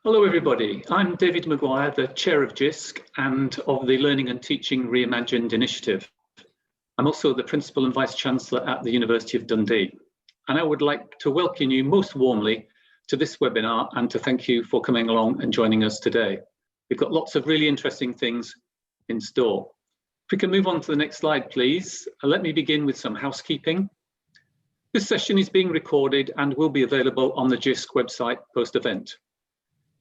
Hello everybody, I'm David Maguire, the Chair of JISC and of the Learning and Teaching Reimagined initiative. I'm also the Principal and Vice Chancellor at the University of Dundee. And I would like to welcome you most warmly to this webinar and to thank you for coming along and joining us today. We've got lots of really interesting things in store. If we can move on to the next slide, please. Let me begin with some housekeeping. This session is being recorded and will be available on the JISC website post-event.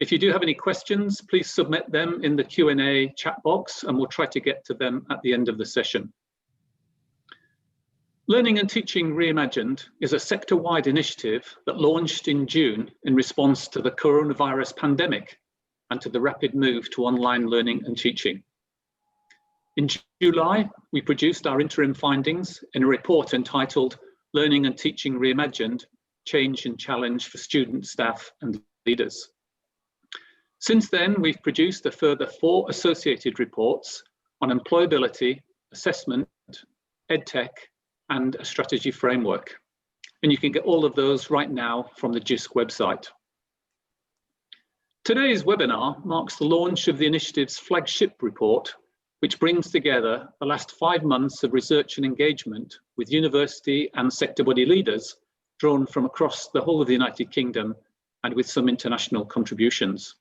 If you do have any questions, please submit them in the Q&A chat box and we'll try to get to them at the end of the session. Learning and Teaching Reimagined is a sector-wide initiative that launched in June in response to the coronavirus pandemic and to the rapid move to online learning and teaching. In July, we produced our interim findings in a report entitled Learning and Teaching Reimagined, Change and Challenge for Students, Staff and Leaders. Since then, we've produced a further 4 associated reports on employability, assessment, EdTech, and a strategy framework. And you can get all of those right now from the JISC website. Today's webinar marks the launch of the initiative's flagship report, which brings together the last 5 months of research and engagement with university and sector body leaders drawn from across the whole of the United Kingdom and with some international contributions.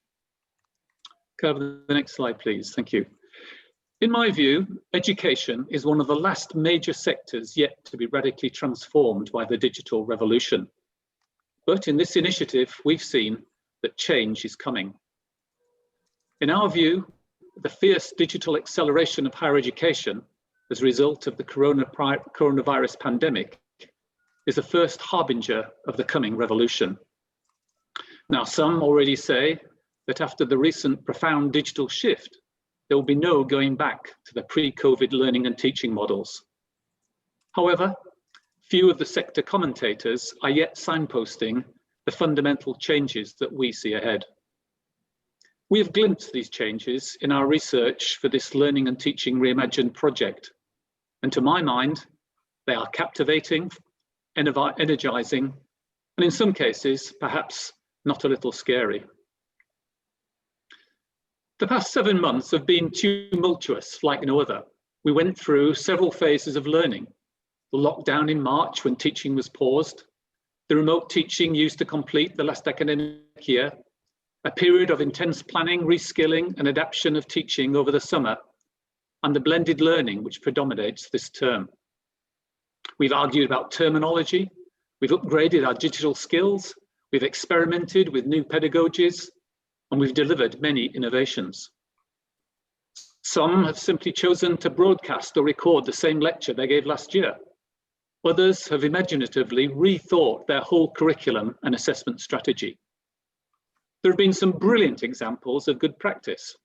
Can I have the next slide, please? Thank you. In my view, education is one of the last major sectors yet to be radically transformed by the digital revolution. But in this initiative, we've seen that change is coming. In our view, the fierce digital acceleration of higher education as a result of the coronavirus pandemic is the first harbinger of the coming revolution. Now, some already say that after the recent profound digital shift, there will be no going back to the pre-COVID learning and teaching models. However, few of the sector commentators are yet signposting the fundamental changes that we see ahead. We have glimpsed these changes in our research for this Learning and Teaching Reimagined project. And to my mind, they are captivating, energizing, and in some cases, perhaps not a little scary. The past 7 months have been tumultuous like no other. We went through several phases of learning. The lockdown in March when teaching was paused, the remote teaching used to complete the last academic year, a period of intense planning, reskilling and adaptation of teaching over the summer, and the blended learning which predominates this term. We've argued about terminology, we've upgraded our digital skills, we've experimented with new pedagogies, and we've delivered many innovations. Some have simply chosen to broadcast or record the same lecture they gave last year. Others have imaginatively rethought their whole curriculum and assessment strategy. There have been some brilliant examples of good practice.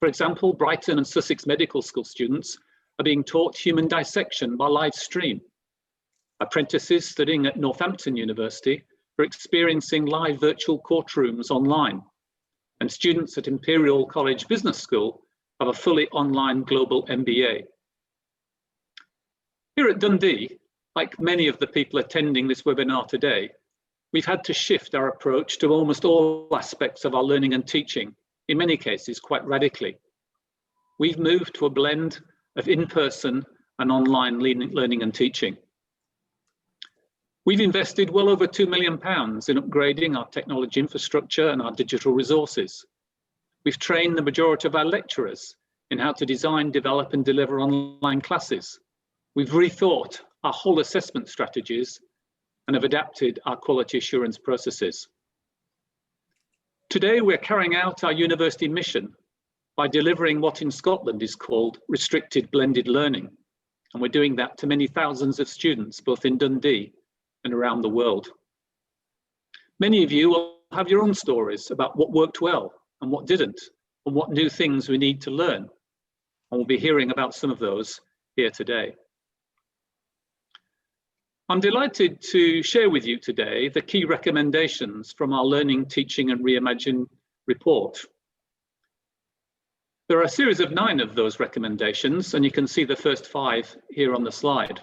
For example, Brighton and Sussex Medical School students are being taught human dissection by live stream. Apprentices studying at Northampton University are experiencing live virtual courtrooms online. And students at Imperial College Business School have a fully online global MBA. Here at Dundee, like many of the people attending this webinar today, we've had to shift our approach to almost all aspects of our learning and teaching, in many cases quite radically. We've moved to a blend of in-person and online learning and teaching. We've invested well over £2 million in upgrading our technology infrastructure and our digital resources. We've trained the majority of our lecturers in how to design, develop and deliver online classes. We've rethought our whole assessment strategies and have adapted our quality assurance processes. Today, we're carrying out our university mission by delivering what in Scotland is called restricted blended learning. And we're doing that to many thousands of students, both in Dundee and around the world. Many of you will have your own stories about what worked well and what didn't, and what new things we need to learn. And we'll be hearing about some of those here today. I'm delighted to share with you today the key recommendations from our Learning, Teaching and Reimagine report. There are a series of 9 of those recommendations, and you can see the first 5 here on the slide.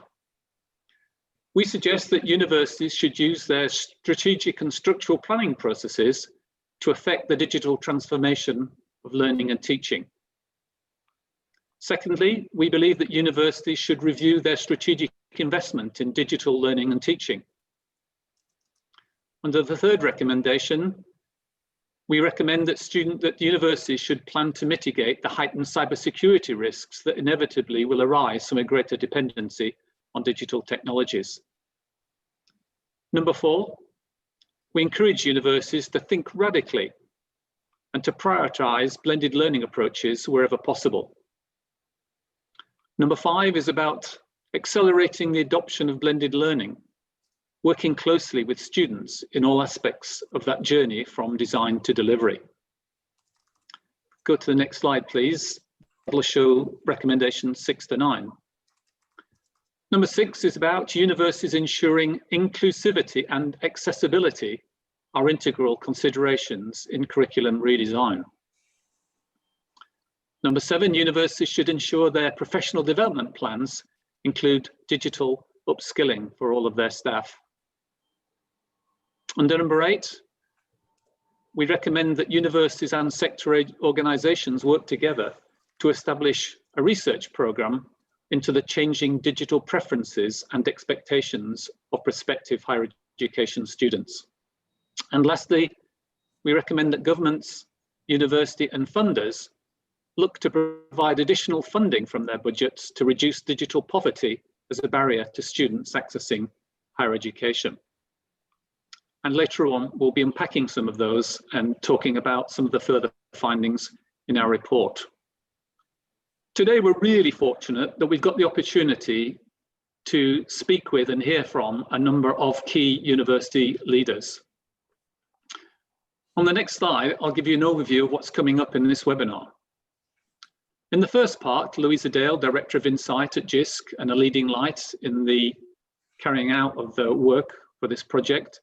We suggest that universities should use their strategic and structural planning processes to affect the digital transformation of learning and teaching. Secondly, we believe that universities should review their strategic investment in digital learning and teaching. Under the third recommendation, we recommend that universities should plan to mitigate the heightened cybersecurity risks that inevitably will arise from a greater dependency on digital technologies. Number four, we encourage universities to think radically and to prioritize blended learning approaches wherever possible. Number five is about accelerating the adoption of blended learning, working closely with students in all aspects of that journey from design to delivery. Go to the next slide, please. It'll show recommendations 6 to 9. Number 6 is about universities ensuring inclusivity and accessibility are integral considerations in curriculum redesign. Number 7, universities should ensure their professional development plans include digital upskilling for all of their staff. Under number 8, we recommend that universities and sector organisations work together to establish a research programme into the changing digital preferences and expectations of prospective higher education students. And lastly, we recommend that governments, university and funders look to provide additional funding from their budgets to reduce digital poverty as a barrier to students accessing higher education. And later on, we'll be unpacking some of those and talking about some of the further findings in our report. Today, we're really fortunate that we've got the opportunity to speak with and hear from a number of key university leaders. On the next slide, I'll give you an overview of what's coming up in this webinar. In the first part, Louisa Dale, Director of Insight at JISC and a leading light in the carrying out of the work for this project,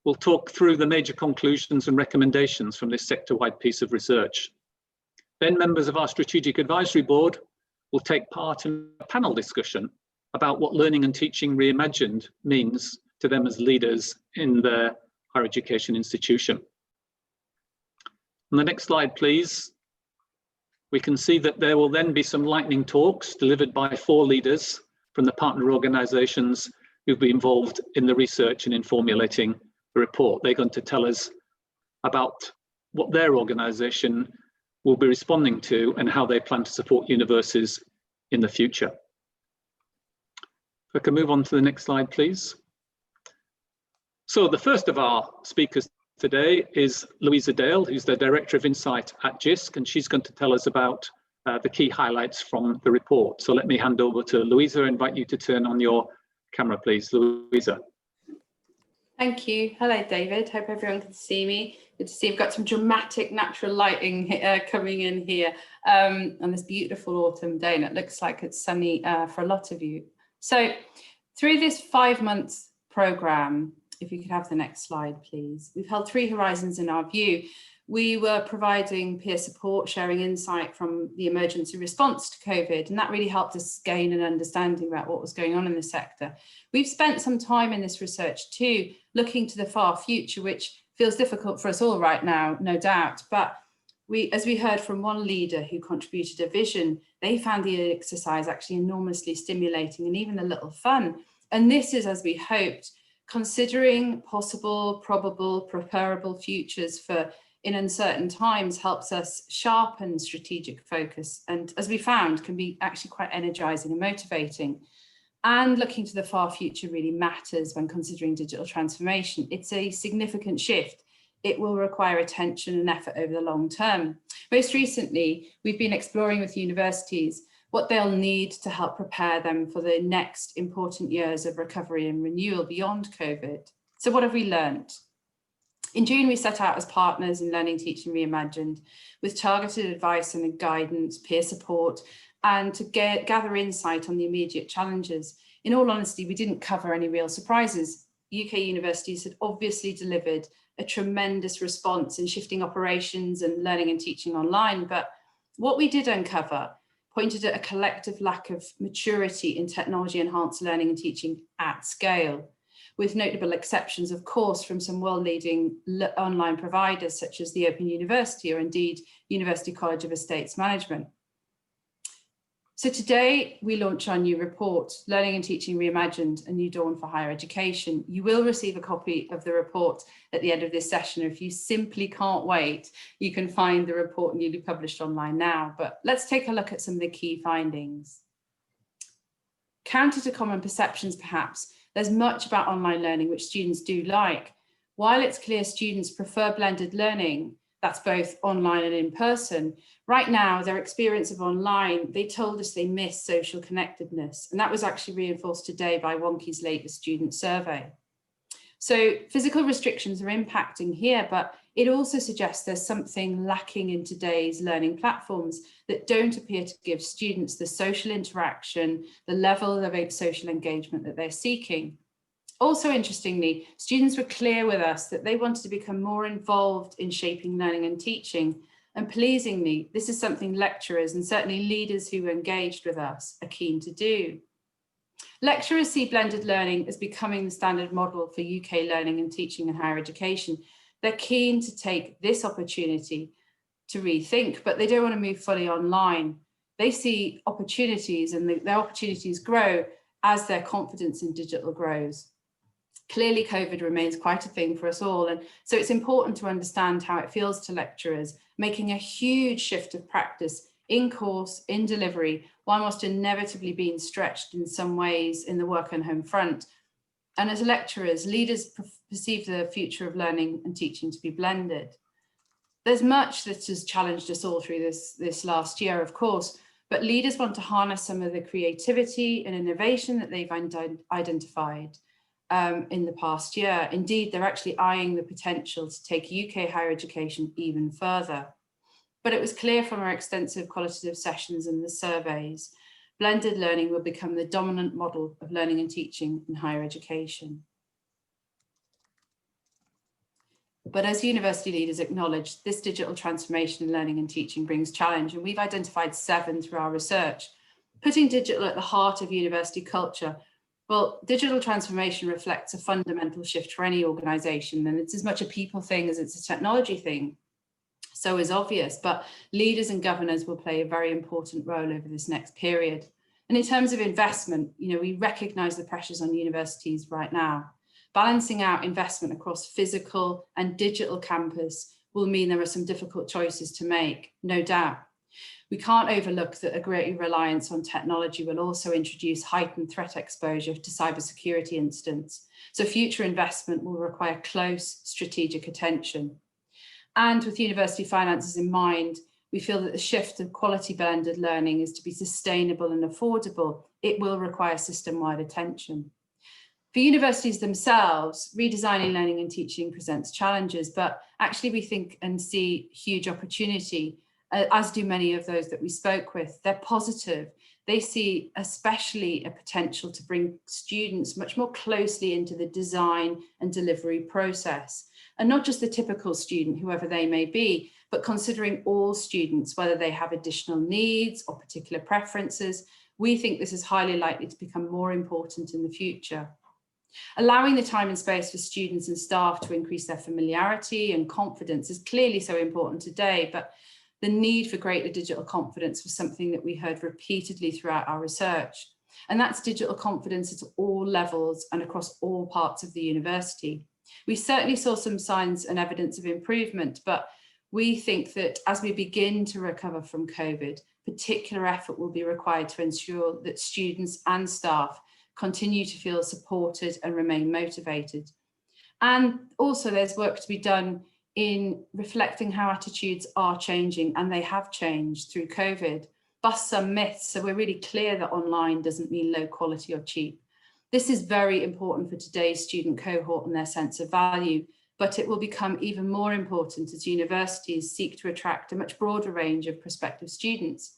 will talk through the major conclusions and recommendations from this sector-wide piece of research. Then members of our Strategic Advisory Board will take part in a panel discussion about what learning and teaching reimagined means to them as leaders in their higher education institution. On the next slide, please. We can see that there will then be some lightning talks delivered by 4 leaders from the partner organisations who've been involved in the research and in formulating the report. They're going to tell us about what their organisation will be responding to and how they plan to support universities in the future. If I can move on to the next slide, please. So the first of our speakers today is Louisa Dale, who's the Director of Insight at JISC, and she's going to tell us about the key highlights from the report. So let me hand over to Louisa and invite you to turn on your camera, please. Louisa. Thank you. Hello, David. Hope everyone can see me. Good to see you've got some dramatic natural lighting coming in here on this beautiful autumn day, and it looks like it's sunny for a lot of you. So through this 5-month programme, if you could have the next slide, please. We've held 3 horizons in our view. We were providing peer support, sharing insight from the emergency response to COVID, and that really helped us gain an understanding about what was going on in the sector. We've spent some time in this research too, looking to the far future, which feels difficult for us all right now, no doubt. But as we heard from one leader who contributed a vision, they found the exercise actually enormously stimulating and even a little fun. And this is, as we hoped, considering possible, probable, preparable futures for in uncertain times helps us sharpen strategic focus, and as we found, can be actually quite energizing and motivating. And looking to the far future really matters when considering digital transformation. It's a significant shift. It will require attention and effort over the long term. Most recently, we've been exploring with universities what they'll need to help prepare them for the next important years of recovery and renewal beyond COVID. So what have we learned? In June, we set out as partners in Learning, Teaching Reimagined with targeted advice and guidance, peer support, and to gather insight on the immediate challenges. In all honesty, we didn't cover any real surprises. UK universities had obviously delivered a tremendous response in shifting operations and learning and teaching online, but what we did uncover pointed at a collective lack of maturity in technology-enhanced learning and teaching at scale. with notable exceptions, of course, from some world-leading online providers such as the Open University or indeed University College of Estates Management. So today we launch our new report, Learning and Teaching Reimagined, A New Dawn for Higher Education. You will receive a copy of the report at the end of this session. If you simply can't wait, you can find the report newly published online now. But let's take a look at some of the key findings. Counter to common perceptions, perhaps, there's much about online learning which students do like. While it's clear students prefer blended learning, that's both online and in person, right now, their experience of online, they told us they miss social connectedness. And that was actually reinforced today by Wonkie's latest student survey. So physical restrictions are impacting here, but it also suggests there's something lacking in today's learning platforms that don't appear to give students the social interaction, the level of social engagement that they're seeking. Also, interestingly, students were clear with us that they wanted to become more involved in shaping learning and teaching. And pleasingly, this is something lecturers and certainly leaders who engaged with us are keen to do. Lecturers see blended learning as becoming the standard model for UK learning and teaching in higher education. They're keen to take this opportunity to rethink, but they don't want to move fully online. They see opportunities and their opportunities grow as their confidence in digital grows. Clearly, COVID remains quite a thing for us all. And so it's important to understand how it feels to lecturers, making a huge shift of practice in course, in delivery, while most inevitably being stretched in some ways in the work and home front. And as lecturers, leaders perceive the future of learning and teaching to be blended. There's much that has challenged us all through this last year, of course, but leaders want to harness some of the creativity and innovation that they've identified in the past year. Indeed, they're actually eyeing the potential to take UK higher education even further. But it was clear from our extensive qualitative sessions and the surveys, blended learning will become the dominant model of learning and teaching in higher education. But as university leaders acknowledged, this digital transformation in learning and teaching brings challenge, and we've identified 7 through our research. Putting digital at the heart of university culture, well, digital transformation reflects a fundamental shift for any organisation, and it's as much a people thing as it's a technology thing. So is obvious, but leaders and governors will play a very important role over this next period. And in terms of investment, we recognise the pressures on universities right now. Balancing out investment across physical and digital campus will mean there are some difficult choices to make, no doubt. We can't overlook that a greater reliance on technology will also introduce heightened threat exposure to cybersecurity incidents. So future investment will require close strategic attention. And with university finances in mind, we feel that the shift of quality blended learning is to be sustainable and affordable. It will require system-wide attention. For universities themselves, redesigning learning and teaching presents challenges, but actually we think and see huge opportunity, as do many of those that we spoke with. They're positive. They see especially a potential to bring students much more closely into the design and delivery process. And not just the typical student, whoever they may be, but considering all students, whether they have additional needs or particular preferences. We think this is highly likely to become more important in the future. Allowing the time and space for students and staff to increase their familiarity and confidence is clearly so important today, but the need for greater digital confidence was something that we heard repeatedly throughout our research. And that's digital confidence at all levels and across all parts of the university. We certainly saw some signs and evidence of improvement, but we think that as we begin to recover from COVID, particular effort will be required to ensure that students and staff continue to feel supported and remain motivated. And also there's work to be done in reflecting how attitudes are changing, and they have changed through COVID. Bust some myths, so we're really clear that online doesn't mean low quality or cheap. This is very important for today's student cohort and their sense of value, but it will become even more important as universities seek to attract a much broader range of prospective students.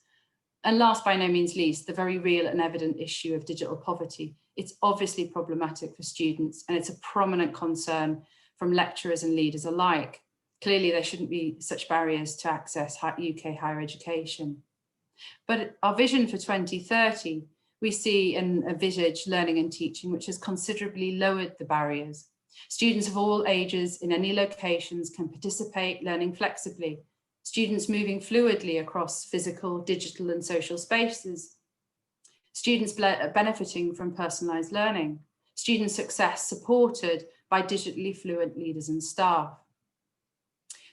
And last by no means least, the very real and evident issue of digital poverty. It's obviously problematic for students, and it's a prominent concern from lecturers and leaders alike. Clearly, there shouldn't be such barriers to access UK higher education. But our vision for 2030, we see and envisage learning and teaching which has considerably lowered the barriers. Students of all ages in any locations can participate, learning flexibly. Students moving fluidly across physical, digital and social spaces. Students benefiting from personalised learning. Student success supported by digitally fluent leaders and staff.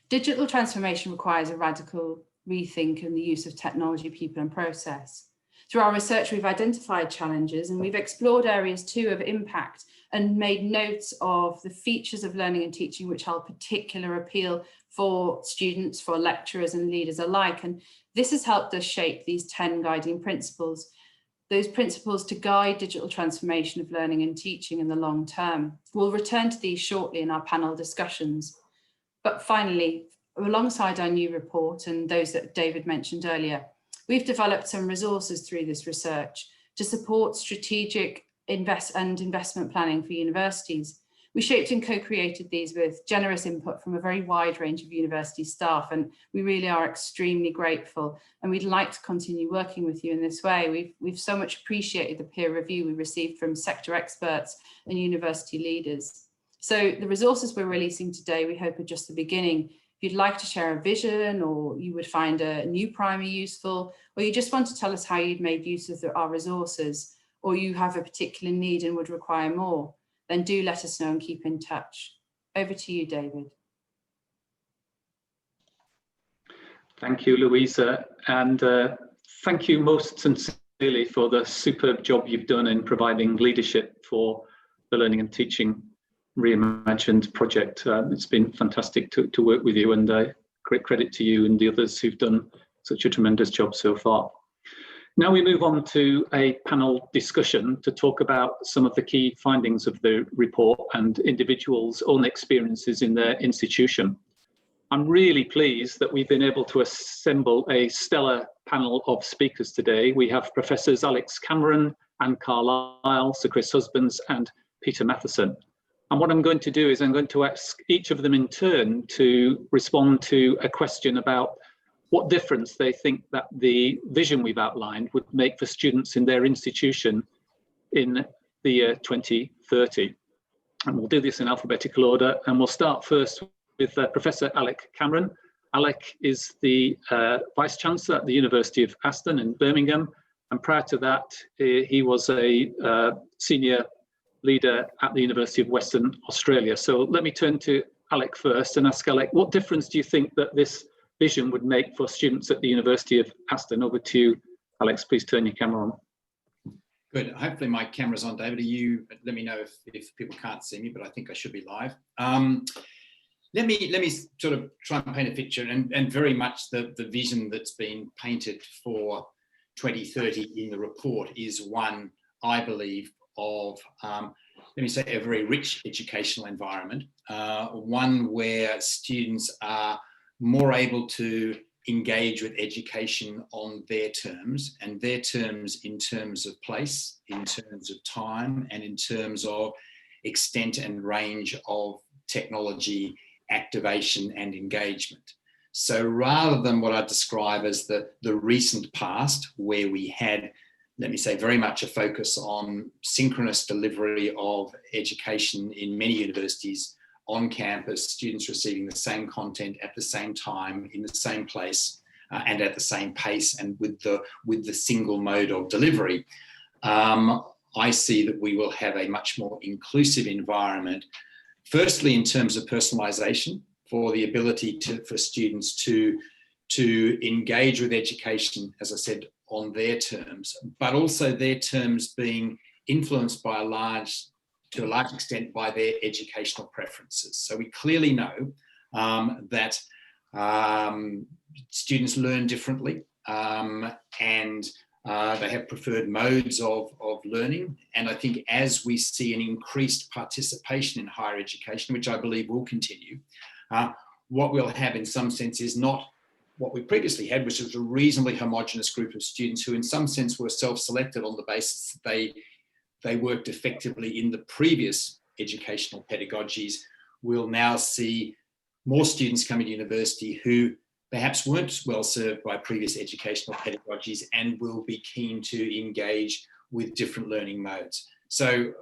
Digital transformation requires a radical rethink in the use of technology, people and process. Through our research, we've identified challenges and we've explored areas too of impact and made notes of the features of learning and teaching which hold particular appeal for students, for lecturers and leaders alike. And this has helped us shape these 10 guiding principles, those principles to guide digital transformation of learning and teaching in the long term. We'll return to these shortly in our panel discussions. But finally, alongside our new report and those that David mentioned earlier, we've developed some resources through this research to support strategic investment planning for universities. We shaped and co-created these with generous input from a very wide range of university staff, and we really are extremely grateful, and we'd like to continue working with you in this way. We've so much appreciated the peer review we received from sector experts and university leaders. So the resources we're releasing today, we hope are just the beginning. If you'd like to share a vision, or you would find a new primer useful, or you just want to tell us how you'd made use of our resources, or you have a particular need and would require more, then do let us know and keep in touch. Over to you, David. Thank you, Louisa, and thank you most sincerely for the superb job you've done in providing leadership for the Learning and Teaching Reimagined project. It's been fantastic to work with you, and great credit to you and the others who've done such a tremendous job so far. Now we move on to a panel discussion to talk about some of the key findings of the report and individuals' own experiences in their institution. I'm really pleased that we've been able to assemble a stellar panel of speakers today. We have Professors Alex Cameron, Anne Carlisle, Sir Chris Husbands and Peter Matheson. And what I'm going to do is I'm going to ask each of them in turn to respond to a question about what difference they think that the vision we've outlined would make for students in their institution in the year 2030. And we'll do this in alphabetical order, and we'll start first with Professor Alec Cameron. Alec is the Vice Chancellor at the University of Aston in Birmingham, and prior to that he was a senior leader at the University of Western Australia. So let me turn to Alec first and ask Alec, what difference do you think that this vision would make for students at the University of Aston? Over to you, Alex. Please turn your camera on. Good. Hopefully my camera's on, David. Let me know if people can't see me, but I think I should be live. Let me sort of try and paint a picture, and very much the vision that's been painted for 2030 in the report is one, I believe, of let me say a very rich educational environment, one where students are more able to engage with education on their terms, and their terms in terms of place, in terms of time, and in terms of extent and range of technology activation and engagement. So rather than what I describe as the recent past, where we had, let me say, very much a focus on synchronous delivery of education in many universities on campus, students receiving the same content at the same time, in the same place, and at the same pace, and with the single mode of delivery. I see that we will have a much more inclusive environment, firstly in terms of personalisation, for the ability for students to engage with education, as I said, on their terms, but also their terms being influenced by to a large extent by their educational preferences. So we clearly know that students learn differently, and they have preferred modes of learning. And I think as we see an increased participation in higher education, which I believe will continue, what we'll have in some sense is not what we previously had, which was a reasonably homogenous group of students who in some sense were self-selected on the basis that they worked effectively in the previous educational pedagogies. We'll now see more students coming to university who perhaps weren't well served by previous educational pedagogies and will be keen to engage with different learning modes. So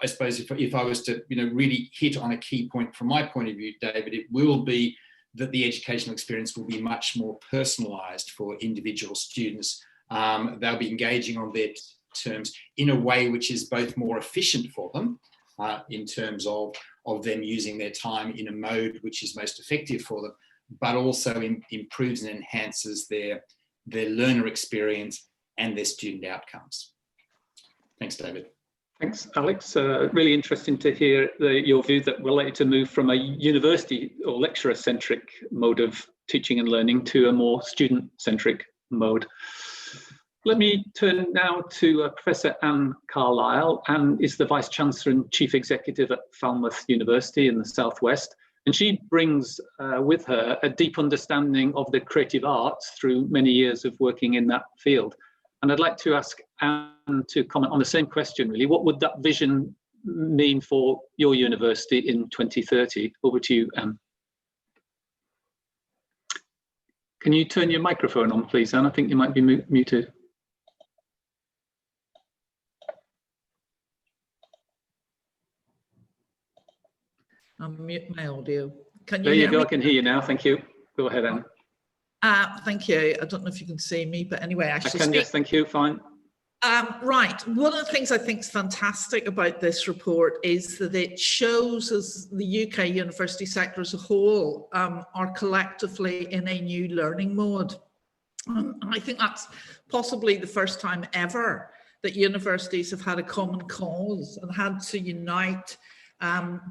I suppose if I was to really hit on a key point from my point of view, David, it will be that the educational experience will be much more personalised for individual students. They'll be engaging on their terms in a way which is both more efficient for them in terms of them using their time in a mode which is most effective for them, but also improves and enhances their learner experience and their student outcomes. Thanks, David. Thanks, Alex. Really interesting to hear your view that we're likely to move from a university or lecturer-centric mode of teaching and learning to a more student-centric mode. Let me turn now to Professor Anne Carlisle. Anne is the Vice Chancellor and Chief Executive at Falmouth University in the Southwest, and she brings with her a deep understanding of the creative arts through many years of working in that field. And I'd like to ask Anne to comment on the same question, really. What would that vision mean for your university in 2030? Over to you, Anne. Can you turn your microphone on, please, Anne? I think you might be muted. I'll mute my audio. Can you There you hear go, me? I can hear you now. Thank you. Go ahead, Anne. Thank you. I don't know if you can see me, but anyway, I I shall can, speak. yes, thank you, fine. Right. One of the things I think is fantastic about this report is that it shows us the UK university sector as a whole are collectively in a new learning mode. I think that's possibly the first time ever that universities have had a common cause and had to unite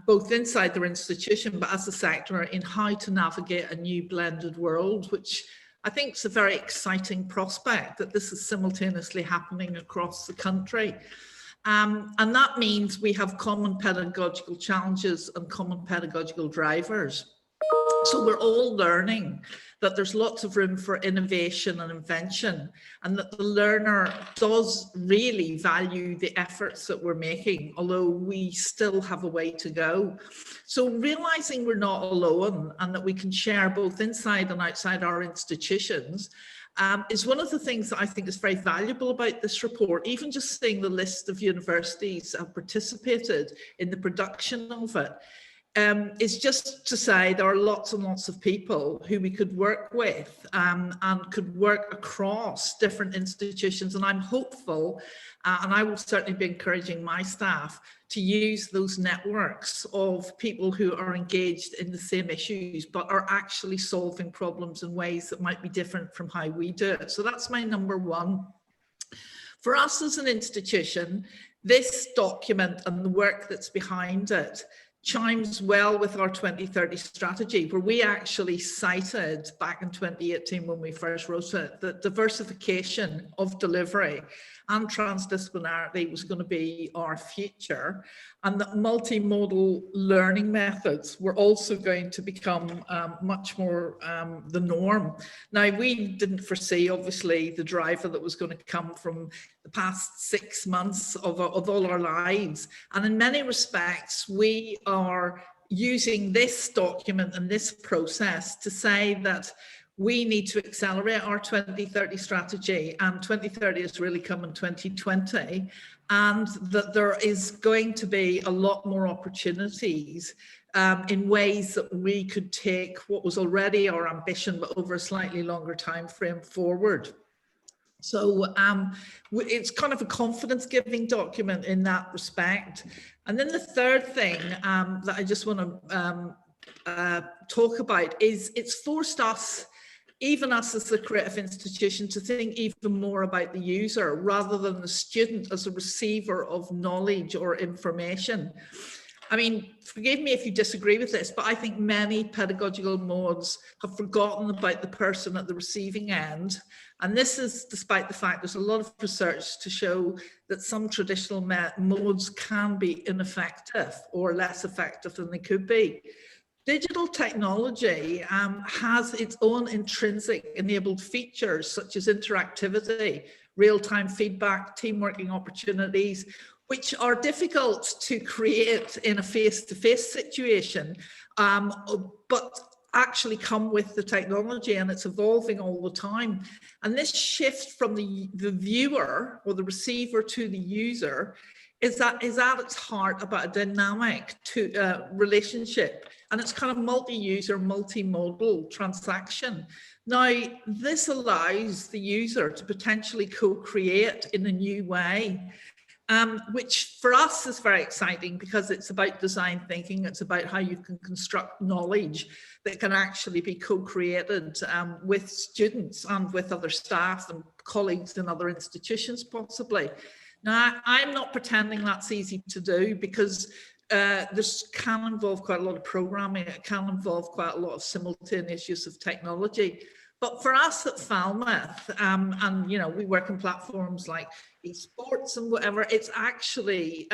both inside their institution, but as a sector in how to navigate a new blended world, which I think is a very exciting prospect that this is simultaneously happening across the country. And that means we have common pedagogical challenges and common pedagogical drivers. So we're all learning that there's lots of room for innovation and invention, and that the learner does really value the efforts that we're making, although we still have a way to go. So realizing we're not alone and that we can share both inside and outside our institutions is one of the things that I think is very valuable about this report. Even just seeing the list of universities that have participated in the production of it, is just to say there are lots and lots of people who we could work with and could work across different institutions. And I'm hopeful, and I will certainly be encouraging my staff to use those networks of people who are engaged in the same issues, but are actually solving problems in ways that might be different from how we do it. So that's my number one. For us as an institution, this document and the work that's behind it chimes well with our 2030 strategy, where we actually cited back in 2018 when we first wrote it that diversification of delivery and transdisciplinarity was going to be our future, and that multimodal learning methods were also going to become much more the norm. Now, we didn't foresee, obviously, the driver that was going to come from the past 6 months of all our lives. And in many respects, we are using this document and this process to say that we need to accelerate our 2030 strategy, and 2030 has really come in 2020, and that there is going to be a lot more opportunities in ways that we could take what was already our ambition, but over a slightly longer time frame forward. So it's kind of a confidence-giving document in that respect. And then the third thing that I just want to talk about is it's forced us, even us as a creative institution, to think even more about the user rather than the student as a receiver of knowledge or information. I mean, forgive me if you disagree with this, but I think many pedagogical modes have forgotten about the person at the receiving end. And this is despite the fact there's a lot of research to show that some traditional modes can be ineffective or less effective than they could be. Digital technology has its own intrinsic enabled features such as interactivity, real-time feedback, team working opportunities, which are difficult to create in a face-to-face situation, but actually come with the technology, and it's evolving all the time. And this shift from the viewer or the receiver to the user is at its heart about a dynamic relationship, and it's kind of multi-user, multimodal transaction. Now, this allows the user to potentially co-create in a new way, which for us is very exciting because it's about design thinking. It's about how you can construct knowledge that can actually be co-created with students and with other staff and colleagues in other institutions possibly. Now, I'm not pretending that's easy to do, because this can involve quite a lot of programming. It can involve quite a lot of simultaneous use of technology. But for us at Falmouth, and we work in platforms like esports and whatever, it's actually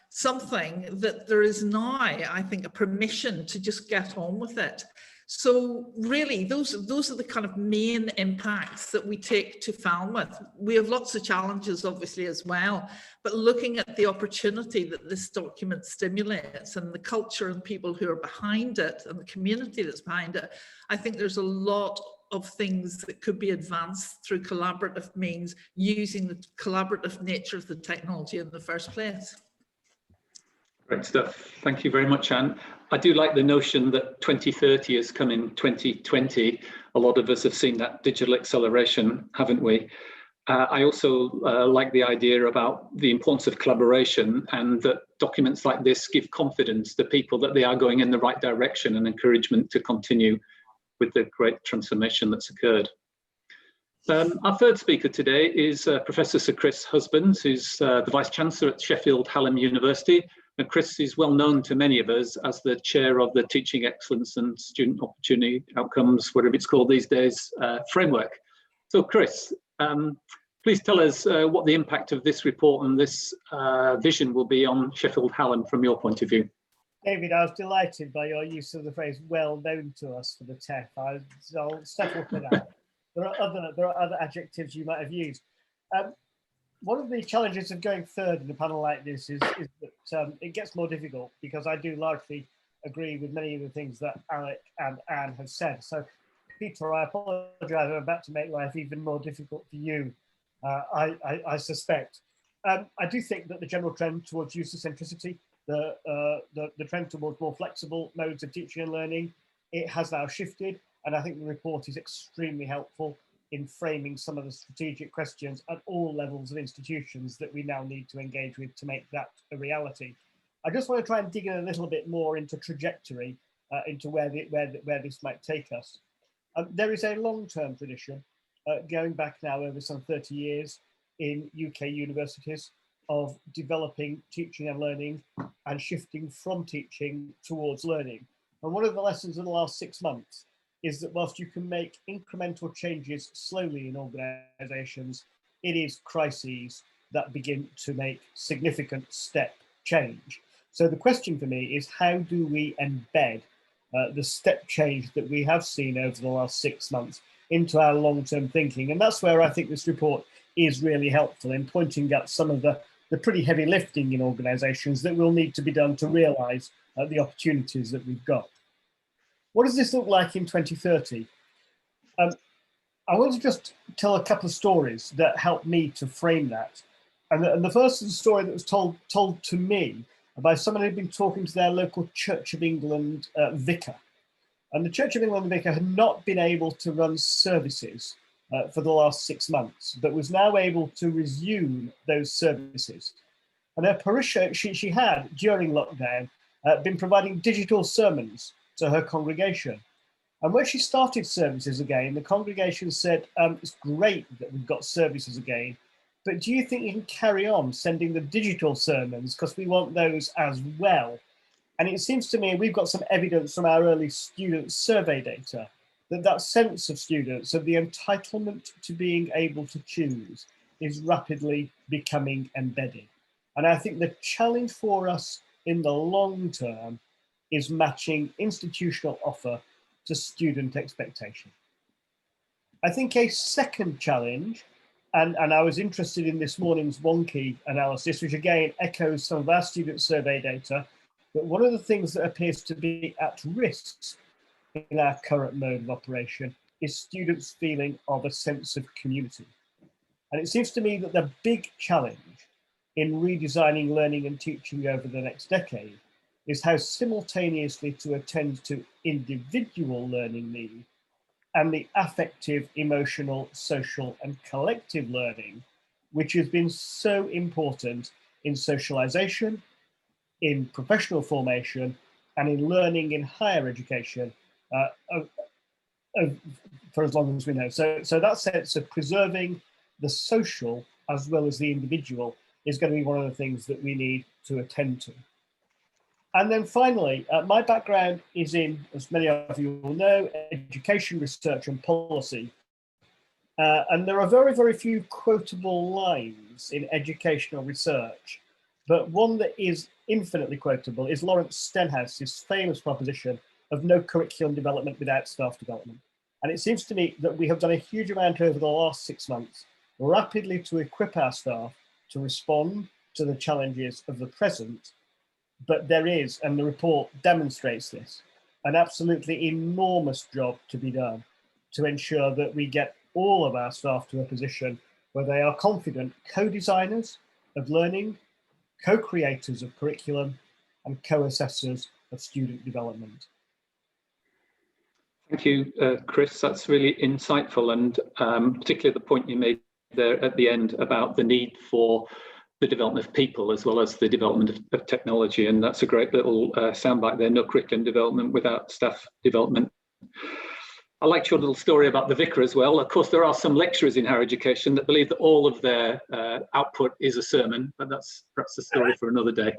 something that there is now, I think, a permission to just get on with it. So really, those are the kind of main impacts that we take to Falmouth. We have lots of challenges, obviously, as well, but looking at the opportunity that this document stimulates and the culture and people who are behind it and the community that's behind it, I think there's a lot of things that could be advanced through collaborative means, using the collaborative nature of the technology in the first place. Great stuff. Thank you very much, Anne. I do like the notion that 2030 has come in 2020. A lot of us have seen that digital acceleration, haven't we? I also like the idea about the importance of collaboration, and that documents like this give confidence to people that they are going in the right direction, and encouragement to continue with the great transformation that's occurred. Our third speaker today is Professor Sir Chris Husbands, who's the Vice-Chancellor at Sheffield Hallam University. And Chris is well known to many of us as the chair of the Teaching Excellence and Student Opportunity Outcomes, whatever it's called these days, framework. So Chris, please tell us what the impact of this report and this vision will be on Sheffield Hallam from your point of view. David, I was delighted by your use of the phrase "well known to us" for the TEF. I'll settle for that. There are other adjectives you might have used. One of the challenges of going third in a panel like this is that it gets more difficult, because I do largely agree with many of the things that Alec and Anne have said. So, Peter, I apologise. I'm about to make life even more difficult for you, I suspect. I do think that the general trend towards user centricity, the trend towards more flexible modes of teaching and learning, it has now shifted, and I think the report is extremely helpful in framing some of the strategic questions at all levels of institutions that we now need to engage with to make that a reality. I just want to try and dig in a little bit more into trajectory, into where this might take us. There is a long-term tradition, going back now over some 30 years in UK universities, of developing teaching and learning and shifting from teaching towards learning. And one of the lessons of the last 6 months is that whilst you can make incremental changes slowly in organisations, it is crises that begin to make significant step change. So the question for me is, how do we embed the step change that we have seen over the last 6 months into our long-term thinking? And that's where I think this report is really helpful in pointing out some of the pretty heavy lifting in organisations that will need to be done to realise the opportunities that we've got. What does this look like in 2030? I want to just tell a couple of stories that help me to frame that. And the first is a story that was told to me by someone who'd been talking to their local Church of England vicar. And the Church of England vicar had not been able to run services for the last 6 months, but was now able to resume those services. And her parishioner, she had, during lockdown, been providing digital sermons to her congregation. And when she started services again, the congregation said, it's great that we've got services again, but do you think you can carry on sending the digital sermons, because we want those as well? And it seems to me we've got some evidence from our early student survey data that sense of students, of the entitlement to being able to choose, is rapidly becoming embedded. And I think the challenge for us in the long term is matching institutional offer to student expectation. I think a second challenge, and I was interested in this morning's wonky analysis, which again echoes some of our student survey data, but one of the things that appears to be at risk in our current mode of operation is students' feeling of a sense of community. And it seems to me that the big challenge in redesigning learning and teaching over the next decade is how simultaneously to attend to individual learning need and the affective, emotional, social, and collective learning, which has been so important in socialization, in professional formation, and in learning in higher education for as long as we know. So that sense of preserving the social as well as the individual is going to be one of the things that we need to attend to. And then finally, my background is in, as many of you will know, education research and policy. And there are very, very few quotable lines in educational research, but one that is infinitely quotable is Lawrence Stenhouse's famous proposition of no curriculum development without staff development. And it seems to me that we have done a huge amount over the last 6 months, rapidly to equip our staff to respond to the challenges of the present. But there is, and the report demonstrates this, an absolutely enormous job to be done to ensure that we get all of our staff to a position where they are confident co-designers of learning, co-creators of curriculum, and co-assessors of student development. Thank you, Chris. That's really insightful, and particularly the point you made there at the end about the need for the development of people as well as the development of technology. And that's a great little soundbite there, no curriculum development without staff development. I liked your little story about the vicar as well. Of course, there are some lecturers in higher education that believe that all of their output is a sermon, but that's perhaps a story for another day.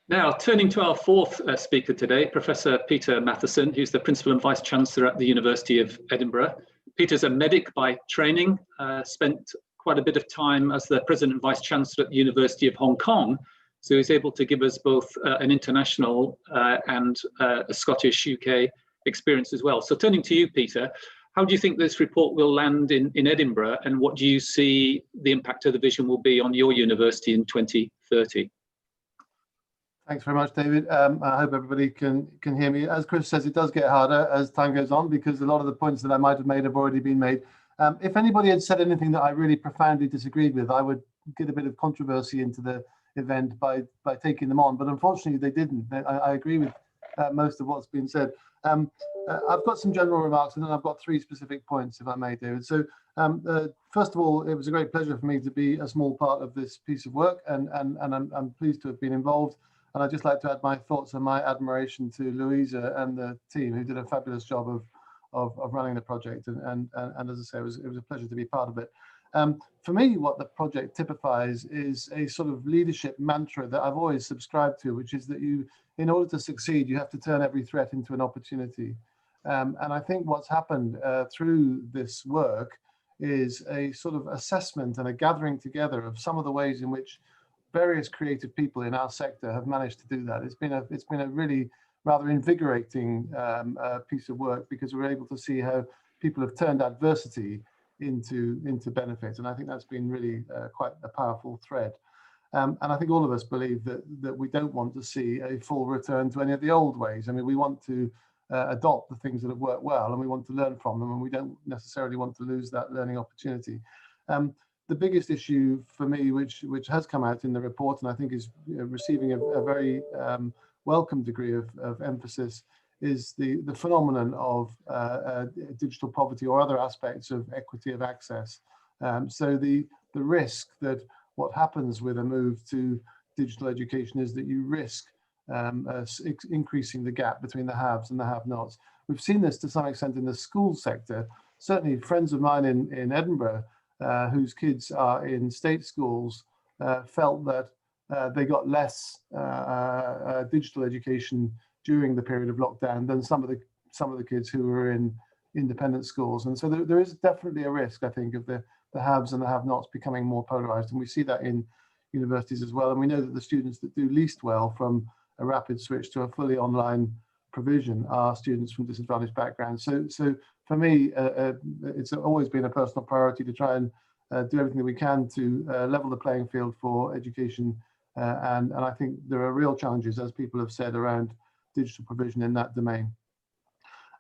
Now, turning to our fourth speaker today, Professor Peter Matheson, who's the Principal and Vice Chancellor at the University of Edinburgh. Peter's a medic by training, spent quite a bit of time as the President and Vice Chancellor at the University of Hong Kong, so he's able to give us both an international and a Scottish UK experience as well. So turning to you, Peter, how do you think this report will land in Edinburgh, and what do you see the impact of the vision will be on your university in 2030? Thanks very much, David. I hope everybody can hear me. As Chris says, it does get harder as time goes on because a lot of the points that I might have made have already been made. If anybody had said anything that I really profoundly disagreed with, I would get a bit of controversy into the event by taking them on, but unfortunately they didn't. I agree with most of what's been said. I've got some general remarks, and then I've got 3 specific points, if I may, David. So first of all, it was a great pleasure for me to be a small part of this piece of work, and I'm pleased to have been involved. And I'd just like to add my thoughts and my admiration to Louisa and the team, who did a fabulous job of running the project. And as I say, it was a pleasure to be part of it. For me, what the project typifies is a sort of leadership mantra that I've always subscribed to, which is that in order to succeed, you have to turn every threat into an opportunity. And I think what's happened through this work is a sort of assessment and a gathering together of some of the ways in which various creative people in our sector have managed to do that. It's been a really rather invigorating piece of work, because we're able to see how people have turned adversity into benefit, and I think that's been really quite a powerful thread. And I think all of us believe that we don't want to see a full return to any of the old ways. I mean, we want to adopt the things that have worked well, and we want to learn from them, and we don't necessarily want to lose that learning opportunity. The biggest issue for me, which has come out in the report, and I think is receiving a very welcome degree of emphasis, is the phenomenon of digital poverty or other aspects of equity of access. So the risk that what happens with a move to digital education is that you risk increasing the gap between the haves and the have-nots. We've seen this to some extent in the school sector. Certainly friends of mine in Edinburgh whose kids are in state schools felt that they got less digital education during the period of lockdown than some of the kids who were in independent schools. And so there is definitely a risk, I think, of the haves and the have-nots becoming more polarized, and we see that in universities as well. And we know that the students that do least well from a rapid switch to a fully online provision are students from disadvantaged backgrounds. So for me, it's always been a personal priority to try and do everything that we can to level the playing field for education. And I think there are real challenges, as people have said, around digital provision in that domain.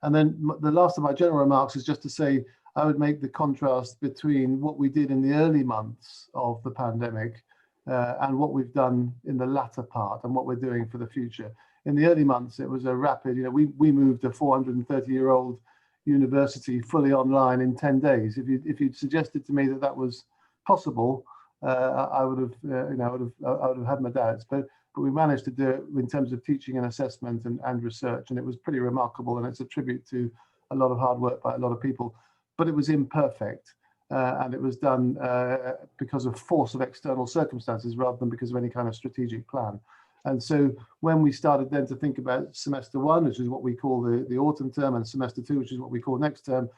And then the last of my general remarks is just to say, I would make the contrast between what we did in the early months of the pandemic and what we've done in the latter part and what we're doing for the future. In the early months, it was a rapid, we moved a 430-year-old university fully online in 10 days. If you'd suggested to me that that was possible, I would have had my doubts. But we managed to do it in terms of teaching and assessment and research, and it was pretty remarkable. And it's a tribute to a lot of hard work by a lot of people. But it was imperfect, and it was done because of force of external circumstances rather than because of any kind of strategic plan. And so when we started then to think about semester one, which is what we call the autumn term, and semester two, which is what we call next term,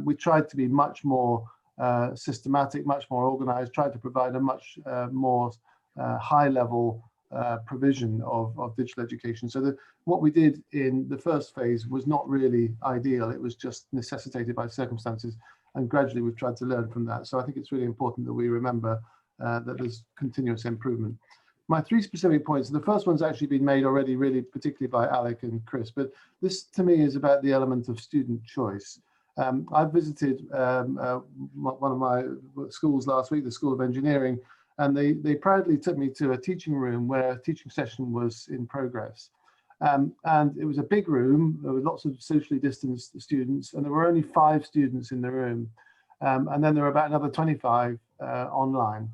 we tried to be much more systematic, much more organized, tried to provide a much more high level provision of digital education. So what we did in the first phase was not really ideal. It was just necessitated by circumstances, and gradually we've tried to learn from that. So I think it's really important that we remember that there's continuous improvement. My three specific points, the first one's actually been made already, really particularly by Alec and Chris, but this to me is about the element of student choice. I visited one of my schools last week, the School of Engineering, and they proudly took me to a teaching room where a teaching session was in progress. And it was a big room, there were lots of socially distanced students, and there were only 5 students in the room. And then there were about another 25 online.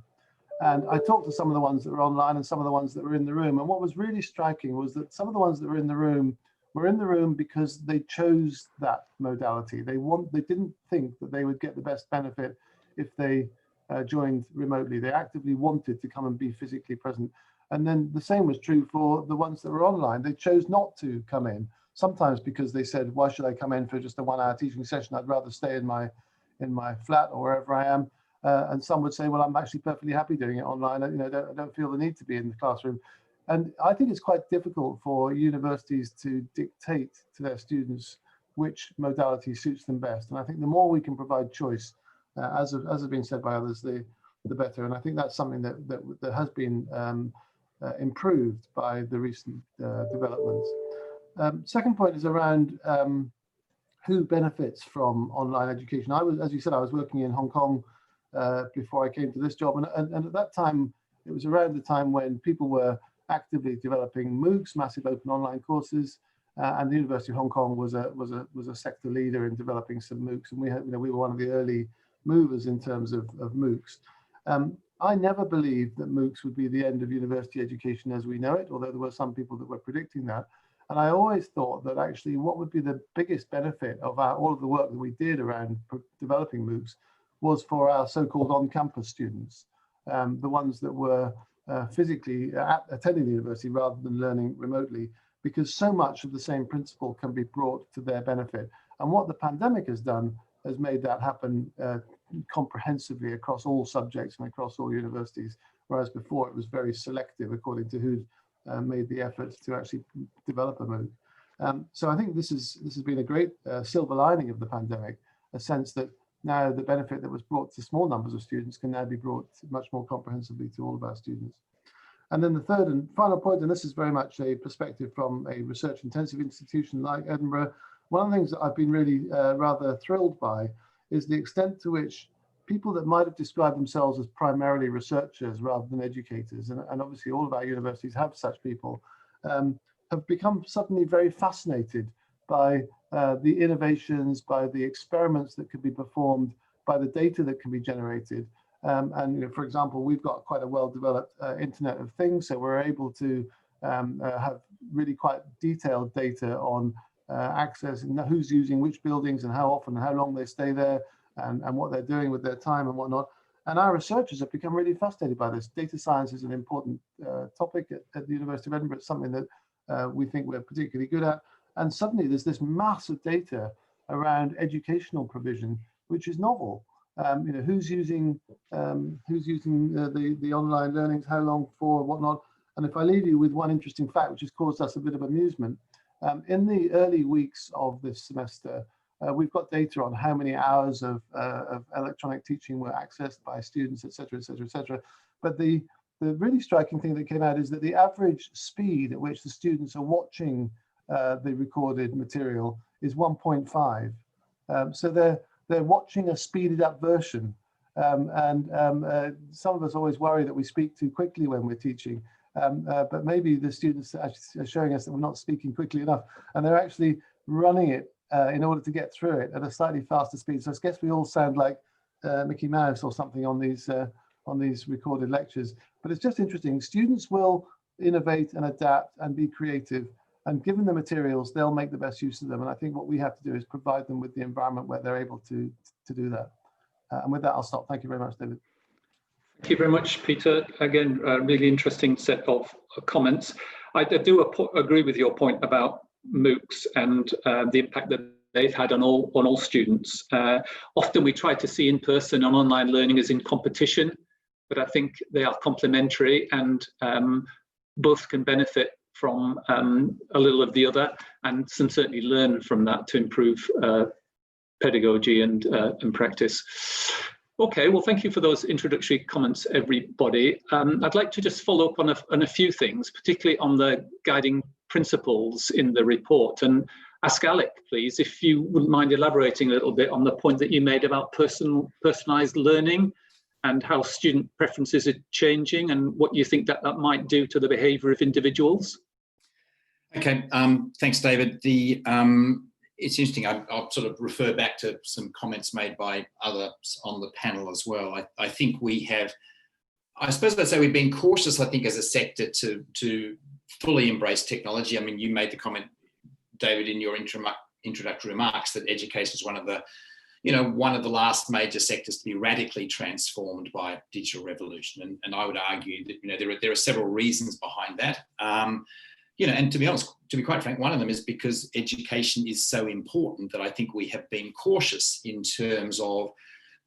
And I talked to some of the ones that were online and some of the ones that were in the room. And what was really striking was that some of the ones that were in the room because they chose that modality. They didn't think that they would get the best benefit if they joined remotely. They actively wanted to come and be physically present. And then the same was true for the ones that were online. They chose not to come in, sometimes because they said, why should I come in for just a 1-hour teaching session? I'd rather stay in my flat or wherever I am. And some would say, well, I'm actually perfectly happy doing it online. I don't feel the need to be in the classroom. And I think it's quite difficult for universities to dictate to their students which modality suits them best. And I think the more we can provide choice, as has been said by others, the better. And I think that's something that has been improved by the recent developments. Second point is around who benefits from online education. As you said, I was working in Hong Kong before I came to this job, and at that time, it was around the time when people were actively developing MOOCs, massive open online courses, and the University of Hong Kong was a sector leader in developing some MOOCs, and we were one of the early movers in terms of MOOCs. I never believed that MOOCs would be the end of university education as we know it, although there were some people that were predicting that. And I always thought that actually what would be the biggest benefit of all of the work that we did around developing MOOCs was for our so-called on-campus students, the ones that were physically attending the university rather than learning remotely, because so much of the same principle can be brought to their benefit. And what the pandemic has done has made that happen comprehensively across all subjects and across all universities, whereas before it was very selective according to who made the effort to actually develop a MOOC. So I think this has been a great silver lining of the pandemic, a sense that now the benefit that was brought to small numbers of students can now be brought much more comprehensively to all of our students. And then the third and final point, and this is very much a perspective from a research intensive institution like Edinburgh, one of the things that I've been really rather thrilled by is the extent to which people that might have described themselves as primarily researchers rather than educators, and obviously all of our universities have such people, have become suddenly very fascinated by the innovations, by the experiments that could be performed, by the data that can be generated. And for example, we've got quite a well-developed Internet of Things, so we're able to have really quite detailed data on access and who's using which buildings and how often and how long they stay there, and what they're doing with their time and whatnot. And our researchers have become really fascinated by this. Data science is an important topic at the University of Edinburgh. It's something that we think we're particularly good at. And suddenly there's this mass of data around educational provision, which is novel. Who's using the online learnings, how long for, whatnot. And if I leave you with one interesting fact, which has caused us a bit of amusement, in the early weeks of this semester, we've got data on how many hours of electronic teaching were accessed by students, et cetera, et cetera, et cetera. But the really striking thing that came out is that the average speed at which the students are watching the recorded material is 1.5. So they're watching a speeded up version. Some of us always worry that we speak too quickly when we're teaching, but maybe the students are showing us that we're not speaking quickly enough, and they're actually running it in order to get through it at a slightly faster speed. So I guess we all sound like Mickey Mouse or something on these recorded lectures. But it's just interesting. Students will innovate and adapt and be creative, and given the materials, they'll make the best use of them. And I think what we have to do is provide them with the environment where they're able to do that. And with that, I'll stop. Thank you very much, David. Thank you very much, Peter. Again, a really interesting set of comments. I do agree with your point about MOOCs and the impact that they've had on all students. Often we try to see in-person and online learning as in competition, but I think they are complementary, and both can benefit from a little of the other, and can certainly learn from that to improve pedagogy and practice. Okay, well, thank you for those introductory comments, everybody. I'd like to just follow up on a few things, particularly on the guiding principles in the report, and ask Alec, please, if you wouldn't mind elaborating a little bit on the point that you made about personalised learning and how student preferences are changing, and what you think that might do to the behaviour of individuals. Okay, thanks, David. It's interesting. I'll sort of refer back to some comments made by others on the panel as well. I think we have, I suppose I'd say we've been cautious, I think, as a sector to fully embrace technology. I mean, you made the comment, David, in your introductory remarks that education is one of the last major sectors to be radically transformed by digital revolution. And I would argue that, there are several reasons behind that. And to be honest, to be quite frank, one of them is because education is so important that I think we have been cautious in terms of,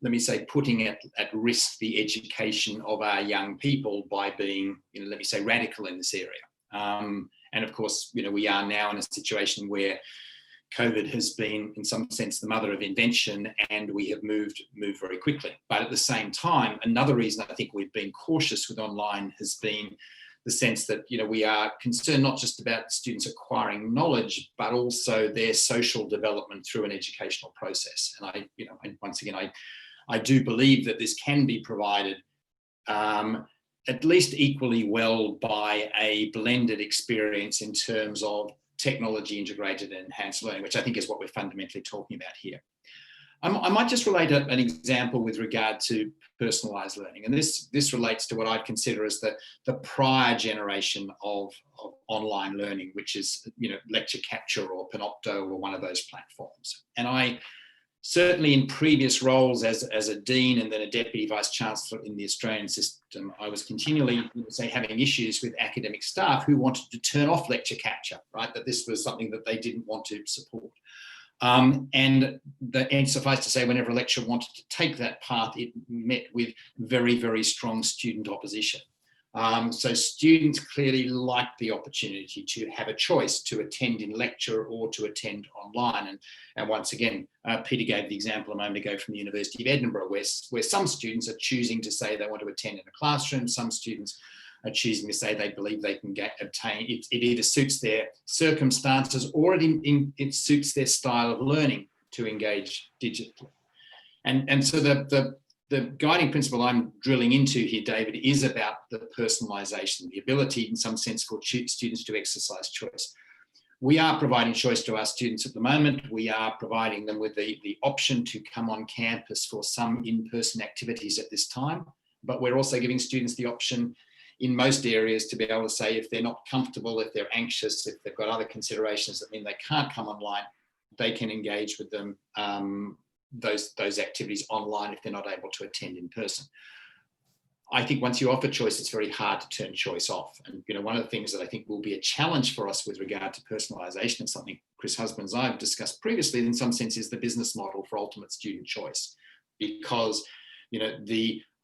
let me say, putting at risk the education of our young people by being, let me say, radical in this area. And of course, we are now in a situation where COVID has been, in some sense, the mother of invention, and we have moved very quickly. But at the same time, another reason I think we've been cautious with online has been the sense that we are concerned not just about students acquiring knowledge, but also their social development through an educational process. And once again, I do believe that this can be provided at least equally well by a blended experience in terms of technology integrated and enhanced learning, which I think is what we're fundamentally talking about here. I might just relate an example with regard to personalised learning, and this relates to what I'd consider as the prior generation of online learning, which is Lecture Capture or Panopto or one of those platforms. And I certainly, in previous roles as a dean and then a deputy vice chancellor in the Australian system, I was continually, having issues with academic staff who wanted to turn off Lecture Capture, right? That this was something that they didn't want to support. And suffice to say, whenever a lecturer wanted to take that path, it met with very, very strong student opposition. So students clearly like the opportunity to have a choice to attend in lecture or to attend online. And once again, Peter gave the example a moment ago from the University of Edinburgh, where some students are choosing to say they want to attend in a classroom, some students are choosing to say they believe they can obtain it. It either suits their circumstances or it suits their style of learning to engage digitally. And so the guiding principle I'm drilling into here, David, is about the personalisation, the ability in some sense for students to exercise choice. We are providing choice to our students at the moment. We are providing them with the option to come on campus for some in-person activities at this time, but we're also giving students the option in most areas to be able to say if they're not comfortable, if they're anxious, if they've got other considerations that mean they can't come online, they can engage with them, those activities online if they're not able to attend in person. I think once you offer choice, it's very hard to turn choice off. And one of the things that I think will be a challenge for us with regard to personalisation, and something Chris Husbands and I have discussed previously, in some sense, is the business model for ultimate student choice. Because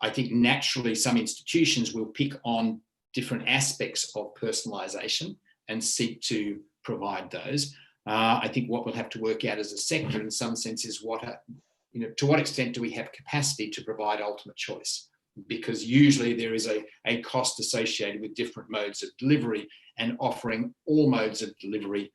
I think naturally some institutions will pick on different aspects of personalisation and seek to provide those. I think what we'll have to work out as a sector in some sense is to what extent do we have capacity to provide ultimate choice? Because usually there is a cost associated with different modes of delivery, and offering all modes of delivery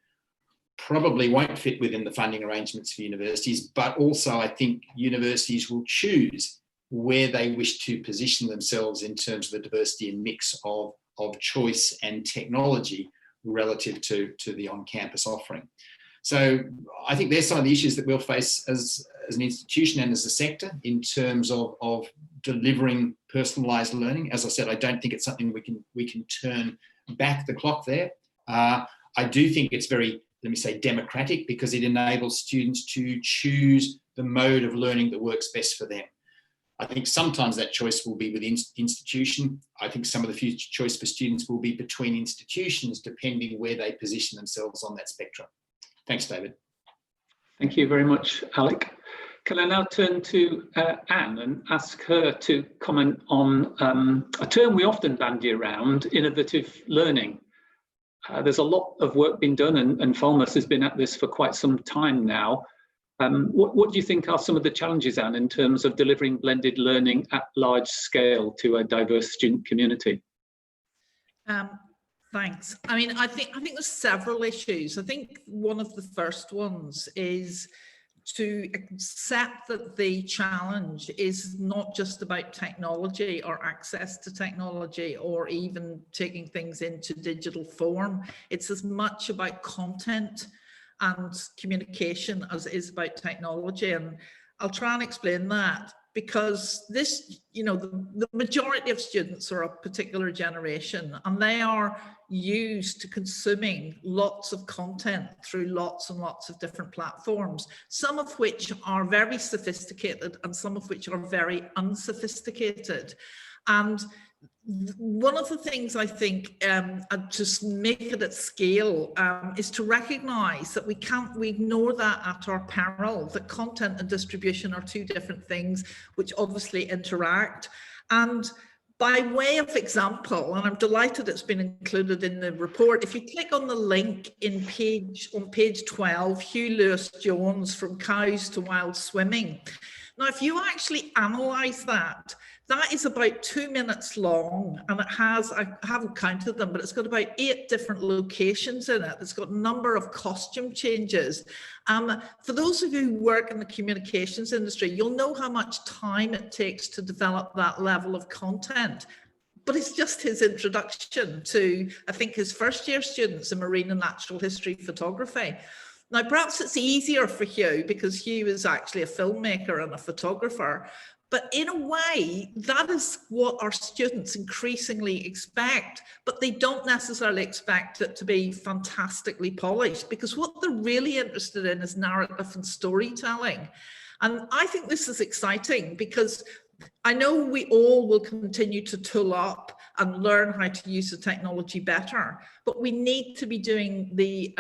probably won't fit within the funding arrangements for universities, but also I think universities will choose where they wish to position themselves in terms of the diversity and mix of choice and technology relative to the on-campus offering. So I think there's some of the issues that we'll face as an institution and as a sector in terms of delivering personalised learning. As I said, I don't think it's something we can turn back the clock there. I do think it's very, let me say, democratic, because it enables students to choose the mode of learning that works best for them. I think sometimes that choice will be within institution. I think some of the future choice for students will be between institutions, depending where they position themselves on that spectrum. Thanks, David. Thank you very much, Alec. Can I now turn to Anne and ask her to comment on a term we often bandy around, innovative learning. There's a lot of work being done, and Falmouth has been at this for quite some time now. What do you think are some of the challenges, Anne, in terms of delivering blended learning at large scale to a diverse student community? Thanks. I mean, I think there's several issues. I think one of the first ones is to accept that the challenge is not just about technology or access to technology or even taking things into digital form. It's as much about content and communication as it is about technology. And I'll try and explain that, because this, you know, the majority of students are a particular generation, and they are used to consuming lots of content through lots and lots of different platforms, some of which are very sophisticated and some of which are very unsophisticated. And one of the things I think, just make it at scale, is to recognise that we ignore that at our peril, that content and distribution are two different things which obviously interact. And by way of example, and I'm delighted it's been included in the report, if you click on the link on page 12, Hugh Lewis-Jones, From Cows to Wild Swimming. Now, if you actually analyse that, that is about 2 minutes long, and it has, I haven't counted them, but it's got about 8 different locations in it. It's got a number of costume changes. For those of you who work in the communications industry, you'll know how much time it takes to develop that level of content. But it's just his introduction to, I think, his first year students in marine and natural history photography. Now, perhaps it's easier for Hugh because Hugh is actually a filmmaker and a photographer. But in a way, that is what our students increasingly expect, but they don't necessarily expect it to be fantastically polished, because what they're really interested in is narrative and storytelling. And I think this is exciting, because I know we all will continue to tool up and learn how to use the technology better, but we need to be doing the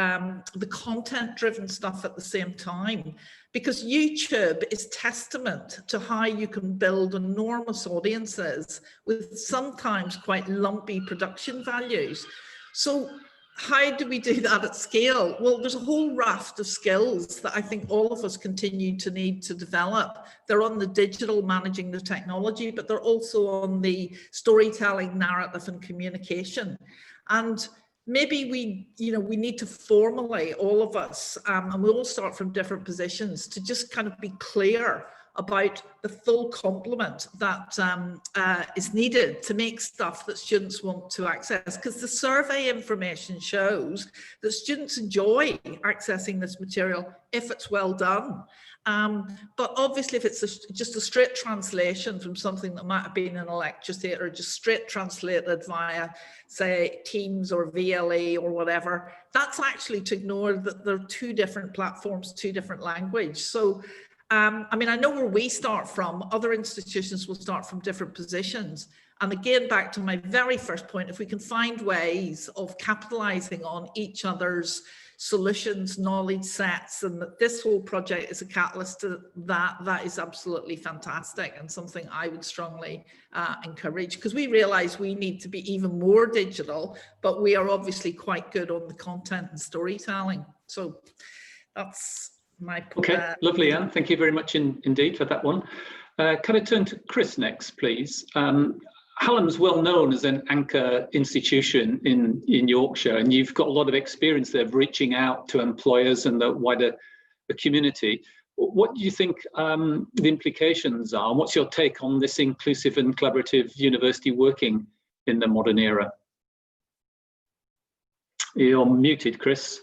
content-driven stuff at the same time, because YouTube is testament to how you can build enormous audiences with sometimes quite lumpy production values. So how do we do that at scale? Well, there's a whole raft of skills that I think all of us continue to need to develop. They're on the digital, managing the technology, but they're also on the storytelling, narrative, and communication. And maybe we need to formally, all of us, and we all start from different positions, to just kind of be clear about the full complement that is needed to make stuff that students want to access, because the survey information shows that students enjoy accessing this material if it's well done. But obviously, if it's just a straight translation from something that might have been in a lecture theatre, just straight translated via, say, Teams or VLE or whatever, that's actually to ignore that there are 2 different platforms, 2 different languages. So I mean, I know where we start from. Other institutions will start from different positions. And again, back to my very first point, if we can find ways of capitalising on each other's solutions, knowledge sets, and that this whole project is a catalyst to that, that is absolutely fantastic, and something I would strongly encourage, because we realise we need to be even more digital, but we are obviously quite good on the content and storytelling. So that's my point. Okay, lovely, Anne. Thank you very much indeed for that one. Can I turn to Chris next, please? Hallam's well known as an anchor institution in Yorkshire, and you've got a lot of experience there of reaching out to employers and the wider community. What do you think the implications are? What's your take on this inclusive and collaborative university working in the modern era? You're muted, Chris.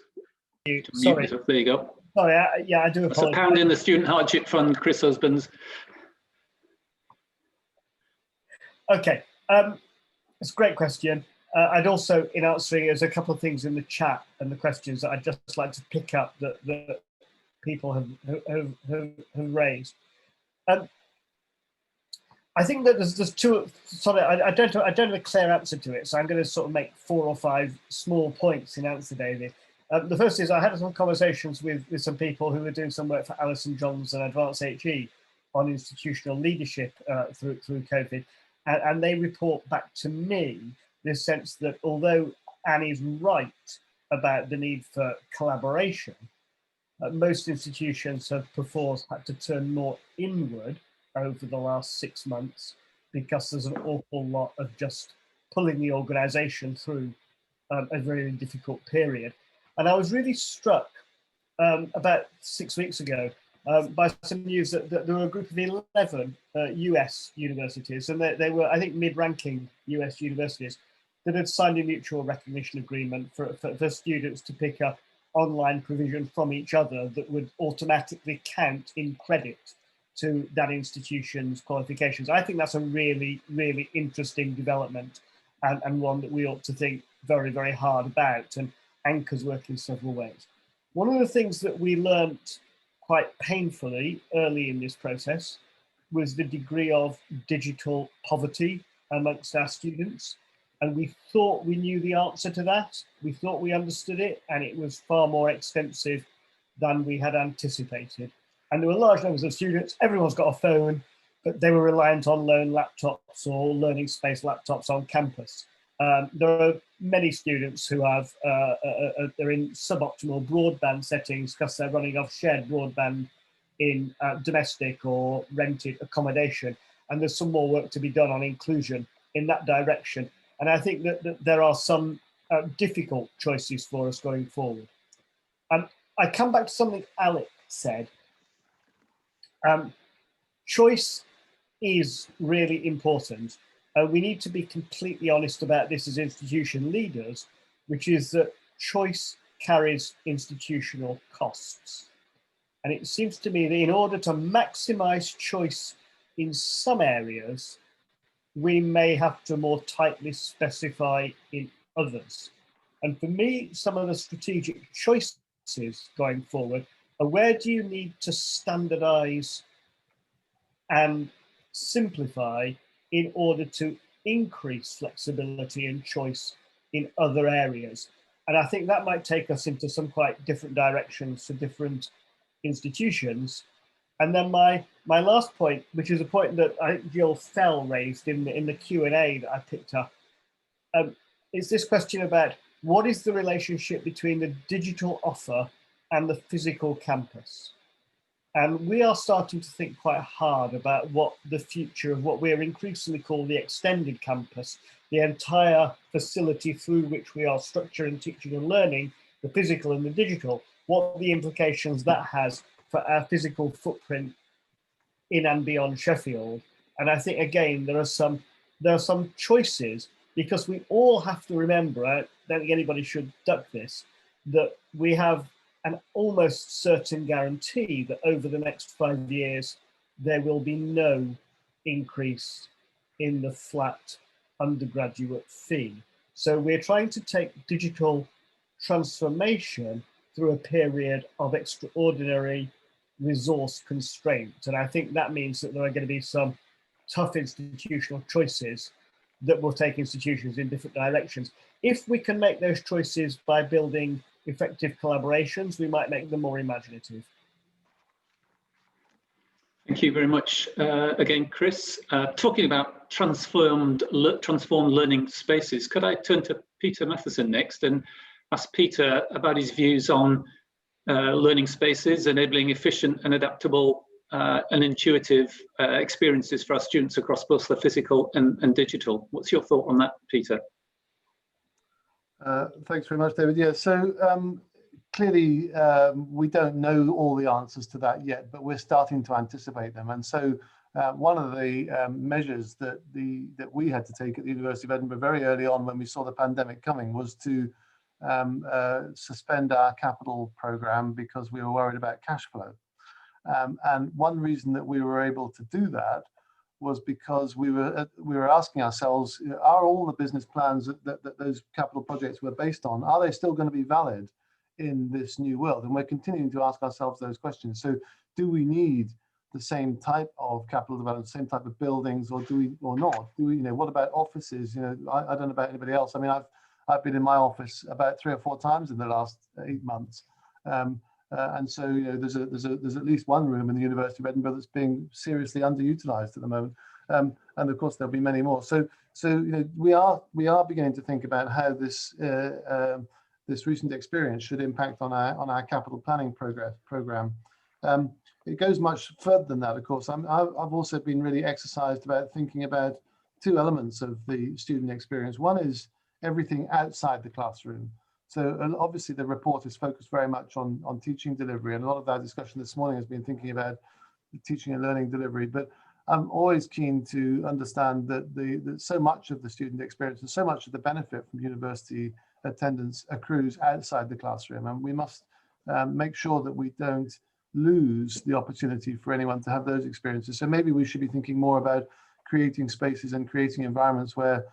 Sorry. There you go. Sorry, yeah, I do That's a apologize. pound in the Student Hardship Fund, Chris Husbands. Okay, it's a great question. I'd also, in answering, there's a couple of things in the chat and the questions that I'd just like to pick up that people have raised. I think that there's two. Sorry, I don't have a clear answer to it, so I'm going to sort of make 4 or 5 small points in answer, David. The first is I had some conversations with some people who were doing some work for Alison Johns and Advanced HE on institutional leadership through COVID, and they report back to me this sense that although Annie's right about the need for collaboration, most institutions have perforce had to turn more inward over the last 6 months because there's an awful lot of just pulling the organisation through a very difficult period. And I was really struck about 6 weeks ago by some news that there were a group of 11 US universities, and they were, I think, mid-ranking US universities that had signed a mutual recognition agreement for students to pick up online provision from each other that would automatically count in credit to that institution's qualifications. I think that's a really, really interesting development and one that we ought to think very, very hard about, and anchors work in several ways. One of the things that we learnt quite painfully early in this process was the degree of digital poverty amongst our students. And we thought we knew the answer to that. We thought we understood it, and it was far more extensive than we had anticipated. And there were large numbers of students, everyone's got a phone, but they were reliant on loan laptops or learning space laptops on campus. There are many students who have, they're in suboptimal broadband settings because they're running off shared broadband in domestic or rented accommodation. And there's some more work to be done on inclusion in that direction. And I think that there are some difficult choices for us going forward. I come back to something Alec said. Choice is really important. We need to be completely honest about this as institution leaders, which is that choice carries institutional costs. And it seems to me that in order to maximize choice in some areas, we may have to more tightly specify in others. And for me, some of the strategic choices going forward are where do you need to standardize and simplify in order to increase flexibility and choice in other areas. And I think that might take us into some quite different directions for different institutions. And then my last point, which is a point that I think Jill Fell raised in the Q&A that I picked up, is this question about what is the relationship between the digital offer and the physical campus? And we are starting to think quite hard about what the future of what we're increasingly call the extended campus, the entire facility through which we are structuring teaching and learning, the physical and the digital, what the implications that has for our physical footprint in and beyond Sheffield. And I think, again, there are some choices, because we all have to remember, I don't think anybody should duck this, that we have an almost certain guarantee that over the next 5 years, there will be no increase in the flat undergraduate fee. So we're trying to take digital transformation through a period of extraordinary resource constraint. And I think that means that there are going to be some tough institutional choices that will take institutions in different directions. If we can make those choices by building effective collaborations, we might make them more imaginative. Thank you very much again, Chris. Talking about transformed learning spaces, could I turn to Peter Matheson next and ask Peter about his views on learning spaces, enabling efficient and adaptable and intuitive experiences for our students across both the physical and digital. What's your thought on that, Peter? Thanks very much, David. Yeah, so clearly we don't know all the answers to that yet, but we're starting to anticipate them. And so one of the measures that we had to take at the University of Edinburgh very early on when we saw the pandemic coming was to suspend our capital program because we were worried about cash flow. And one reason that we were able to do that was because we were asking ourselves, are all the business plans that those capital projects were based on, are they still going to be valid in this new world? And we're continuing to ask ourselves those questions. So do we need the same type of capital development, same type of buildings, or do we, or not? Do we, what about offices? I don't know about anybody else. I mean, I've been in my office about 3 or 4 times in the last 8 months. And so there's at least one room in the University of Edinburgh that's being seriously underutilized at the moment, and of course there'll be many more. So we are beginning to think about how this recent experience should impact on our capital planning program. It goes much further than that, of course. I've also been really exercised about thinking about 2 elements of the student experience. One is everything outside the classroom. So obviously the report is focused very much on teaching delivery, and a lot of our discussion this morning has been thinking about teaching and learning delivery. But I'm always keen to understand that so much of the student experience and so much of the benefit from university attendance accrues outside the classroom, and we must make sure that we don't lose the opportunity for anyone to have those experiences. So maybe we should be thinking more about creating spaces and creating environments where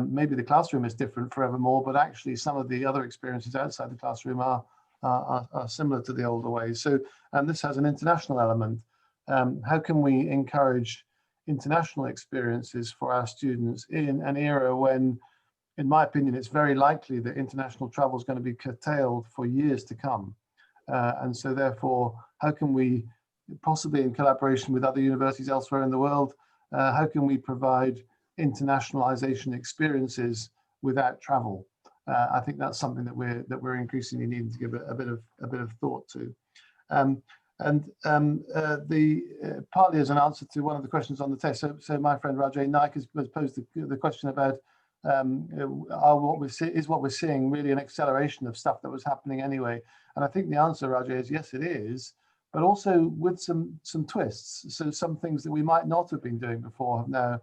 maybe the classroom is different forevermore, but actually some of the other experiences outside the classroom are similar to the older ways. So, and this has an international element. How can we encourage international experiences for our students in an era when, in my opinion, it's very likely that international travel is going to be curtailed for years to come? And so therefore, how can we, possibly in collaboration with other universities elsewhere in the world, how can we provide internationalization experiences without travel? I think that's something that we're increasingly needing to give a bit of thought to. Partly as an answer to one of the questions on the test. So my friend Rajay Naik has posed the question about is what we're seeing really an acceleration of stuff that was happening anyway? And I think the answer, Rajay, is yes, it is, but also with some twists. So some things that we might not have been doing before have now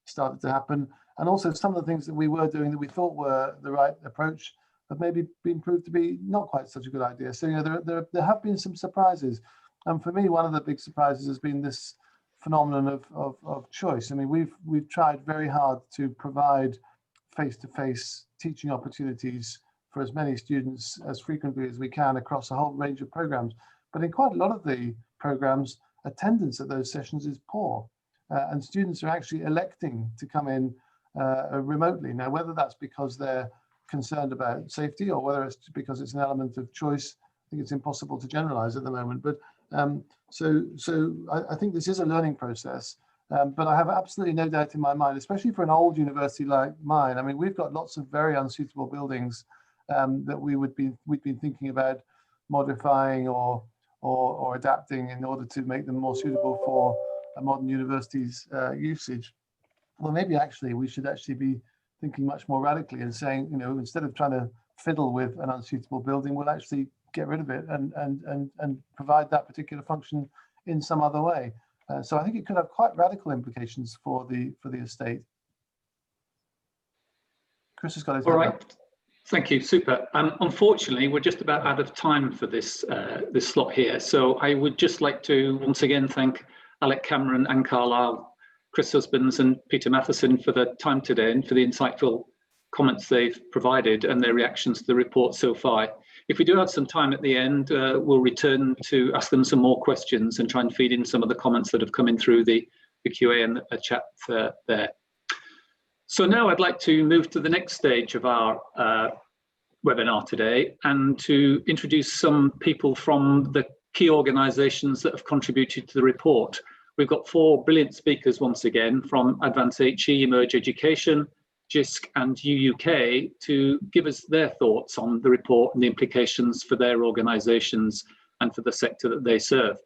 started to happen, and also some of the things that we were doing that we thought were the right approach have maybe been proved to be not quite such a good idea. So there have been some surprises, and for me, one of the big surprises has been this phenomenon of choice. I mean, we've tried very hard to provide face-to-face teaching opportunities for as many students as frequently as we can across a whole range of programs, but in quite a lot of the programs, attendance at those sessions is poor. And students are actually electing to come in remotely. Now, whether that's because they're concerned about safety or whether it's because it's an element of choice, I think it's impossible to generalize at the moment. But so I think this is a learning process, but I have absolutely no doubt in my mind, especially for an old university like mine. I mean, we've got lots of very unsuitable buildings that we've been thinking about modifying or adapting in order to make them more suitable for a modern university's usage. Well, maybe actually we should actually be thinking much more radically and saying, instead of trying to fiddle with an unsuitable building, we'll actually get rid of it and provide that particular function in some other way. So I think it could have quite radical implications for the estate. Chris has got his hand up. Thank you, super. Unfortunately, we're just about out of time for this slot here. So I would just like to once again thank Alec Cameron and Carlisle, Chris Husbands and Peter Matheson for the time today and for the insightful comments they've provided and their reactions to the report so far. If we do have some time at the end, we'll return to ask them some more questions and try and feed in some of the comments that have come in through the QA and the chat there. So now I'd like to move to the next stage of our webinar today and to introduce some people from the key organisations that have contributed to the report. We've got 4 brilliant speakers once again from Advance HE, Emerge Education, JISC and UUK to give us their thoughts on the report and the implications for their organisations and for the sector that they serve.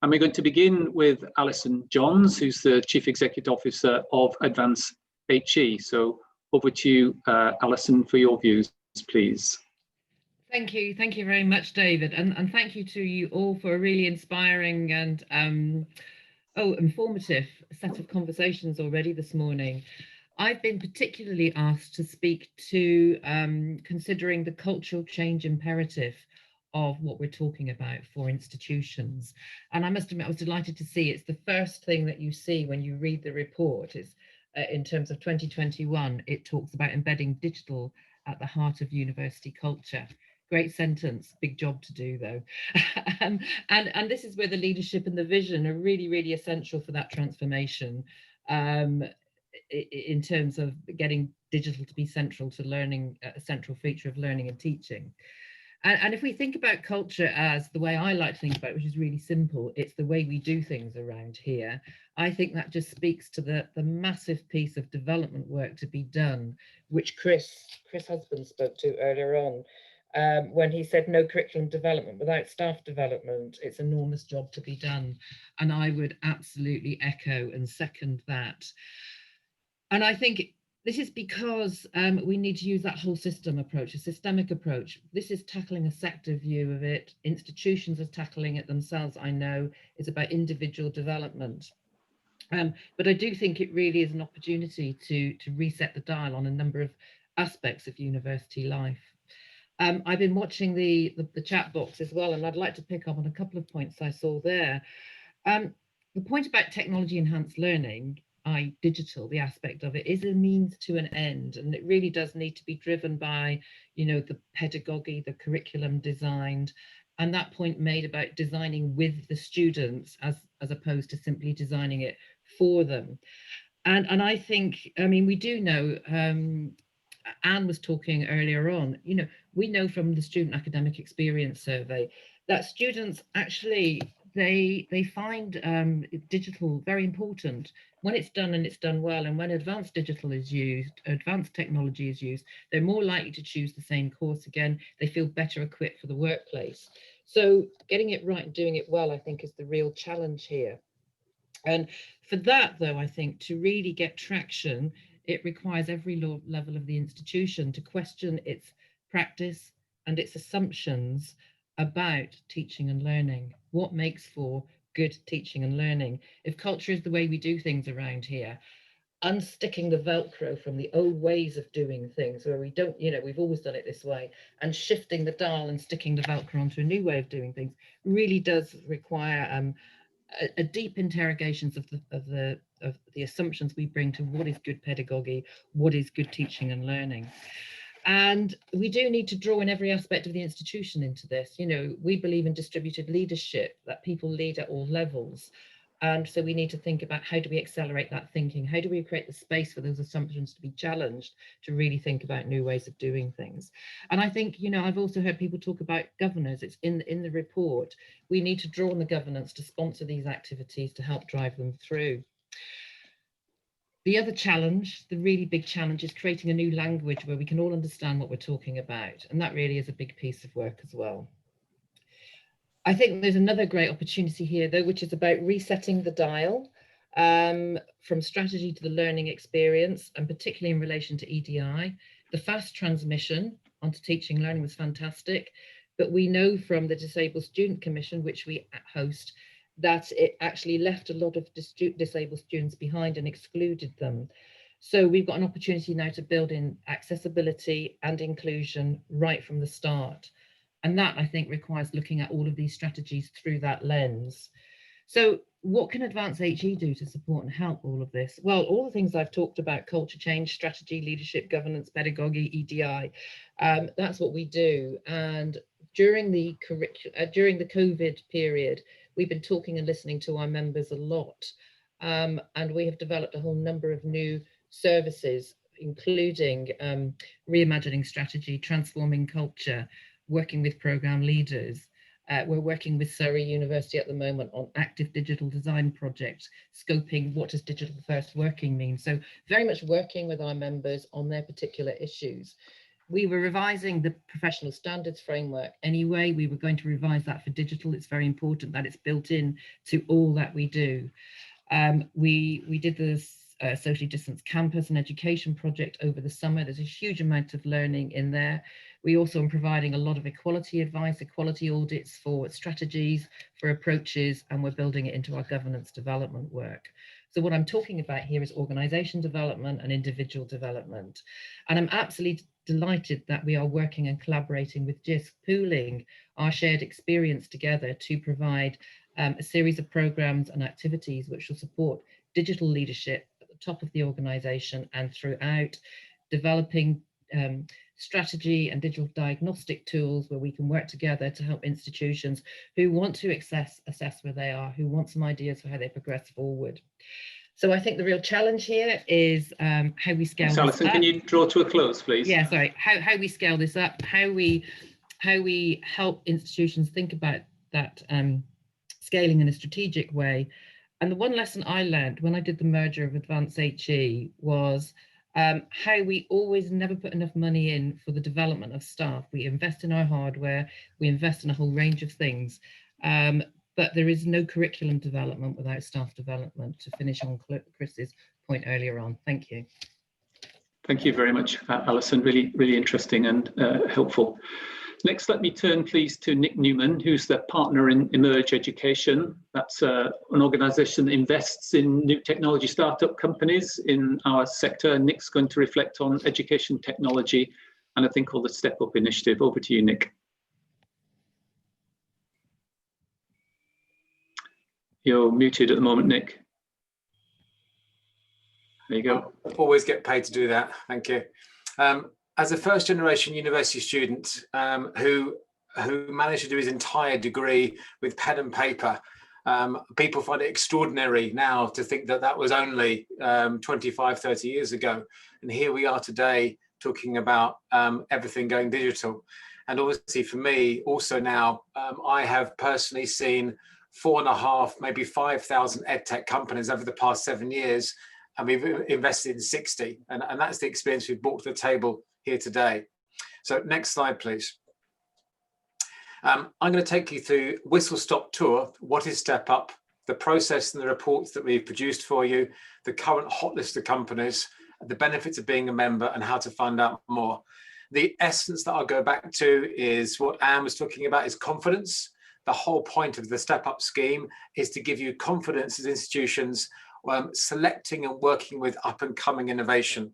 And we're going to begin with Alison Johns, who's the Chief Executive Officer of Advance HE. So over to you, Alison, for your views, please. Thank you very much, David, and thank you to you all for a really inspiring and informative set of conversations already this morning. I've been particularly asked to speak to considering the cultural change imperative of what we're talking about for institutions. And I must admit, I was delighted to see it's the first thing that you see when you read the report is in terms of 2021, it talks about embedding digital at the heart of university culture. Great sentence, big job to do though. And this is where the leadership and the vision are really, really essential for that transformation in terms of getting digital to be central to learning, a central feature of learning and teaching. And if we think about culture as the way I like to think about it, which is really simple, it's the way we do things around here. I think that just speaks to the massive piece of development work to be done, which Chris Husband spoke to earlier on. When he said no curriculum development without staff development, it's an enormous job to be done. And I would absolutely echo and second that. And I think this is because we need to use that whole system approach, a systemic approach. This is tackling a sector view of it. Institutions are tackling it themselves, I know. It's about individual development. But I do think it really is an opportunity to reset the dial on a number of aspects of university life. I've been watching the chat box as well, and I'd like to pick up on a couple of points I saw there. The point about technology enhanced learning, digital, the aspect of it, is a means to an end, and it really does need to be driven by, the pedagogy, the curriculum designed, and that point made about designing with the students as opposed to simply designing it for them. And I think, we do know, Anne was talking earlier on, we know from the Student Academic Experience Survey that students actually, they find digital very important when it's done and it's done well. And when advanced digital is used, advanced technology is used, they're more likely to choose the same course again. They feel better equipped for the workplace. So getting it right and doing it well, I think, is the real challenge here. And for that, though, I think to really get traction, it requires every level of the institution to question its practice and its assumptions about teaching and learning. What makes for good teaching and learning? If culture is the way we do things around here, unsticking the Velcro from the old ways of doing things where we don't, we've always done it this way, and shifting the dial and sticking the Velcro onto a new way of doing things really does require a deep interrogations of the assumptions we bring to what is good pedagogy, what is good teaching and learning. And we do need to draw in every aspect of the institution into this. We believe in distributed leadership, that people lead at all levels. And so we need to think about how do we accelerate that thinking? How do we create the space for those assumptions to be challenged, to really think about new ways of doing things? And I think, I've also heard people talk about governors. It's in the report. We need to draw on the governance to sponsor these activities to help drive them through. The other challenge, the really big challenge, is creating a new language where we can all understand what we're talking about. And that really is a big piece of work as well. I think there's another great opportunity here, though, which is about resetting the dial from strategy to the learning experience, and particularly in relation to EDI. The fast transmission onto teaching and learning was fantastic, but we know from the Disabled Student Commission, which we host, that it actually left a lot of disabled students behind and excluded them. So we've got an opportunity now to build in accessibility and inclusion right from the start. And that, I think, requires looking at all of these strategies through that lens. So what can Advance HE do to support and help all of this? Well, all the things I've talked about, culture change, strategy, leadership, governance, pedagogy, EDI, that's what we do. And during the COVID period, we've been talking and listening to our members a lot. And we have developed a whole number of new services, including reimagining strategy, transforming culture, working with program leaders. We're working with Surrey University at the moment on active digital design projects, scoping what does digital first working mean. So very much working with our members on their particular issues. we were revising the professional standards framework anyway. We were going to revise that for digital. It's very important that it's built in to all that we do. We did this socially distanced campus and education project over the summer. There's a huge amount of learning in there. We also are providing a lot of equality advice, equality audits for strategies, for approaches, and we're building it into our governance development work. So what I'm talking about here is organisation development and individual development. And I'm absolutely delighted that we are working and collaborating with GISC, pooling our shared experience together to provide a series of programs and activities which will support digital leadership at the top of the organisation and throughout, developing strategy and digital diagnostic tools where we can work together to help institutions who want to assess where they are, who want some ideas for how they progress forward. So I think the real challenge here is how we scale this up. Alison, can you draw to a close, please? Yeah, sorry. How we scale this up, how we help institutions think about that scaling in a strategic way. And the one lesson I learned when I did the merger of Advance HE was how we always never put enough money in for the development of staff. We invest in our hardware, we invest in a whole range of things, but there is no curriculum development without staff development, to finish on Chris's point earlier on. Thank you. Thank you very much, Alison. Really, really interesting and helpful. Next, let me turn please to Nick Newman, who's the partner in Emerge Education. That's an organisation that invests in new technology startup companies in our sector. Nick's going to reflect on education technology and a thing called the Step Up Initiative. Over to you, Nick. You're muted at the moment, Nick. There you go. Always get paid to do that. Thank you. As a first generation university student who managed to do his entire degree with pen and paper, people find it extraordinary now to think that that was only 25, 30 years ago. And here we are today talking about everything going digital. And obviously for me also now, I have personally seen 4.5, maybe 5,000 edtech companies over the past 7 years, and we've invested in 60. And that's the experience we've brought to the table here today. So next slide, please. I'm going to take you through whistle stop tour. What is Step Up? The process and the reports that we've produced for you, the current hot list of companies, the benefits of being a member, and how to find out more. The essence that I'll go back to is what Anne was talking about, is confidence. The whole point of the Step Up scheme is to give you confidence as institutions selecting and working with up and coming innovation.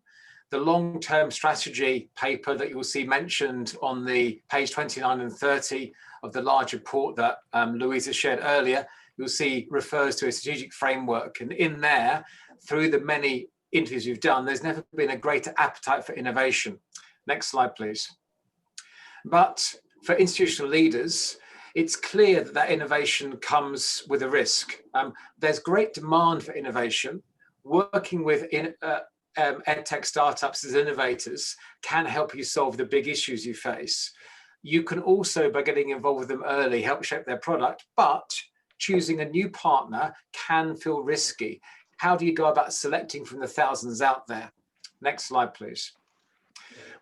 The long-term strategy paper that you will see mentioned on the page 29 and 30 of the large report that Louisa shared earlier, you'll see refers to a strategic framework. And in there, through the many interviews we've done, there's never been a greater appetite for innovation. Next slide, please. But for institutional leaders, it's clear that that innovation comes with a risk. There's great demand for innovation. Working with edtech startups as innovators can help you solve the big issues you face. You can also, by getting involved with them early, help shape their product, but choosing a new partner can feel risky. How do you go about selecting from the thousands out there? Next slide, please.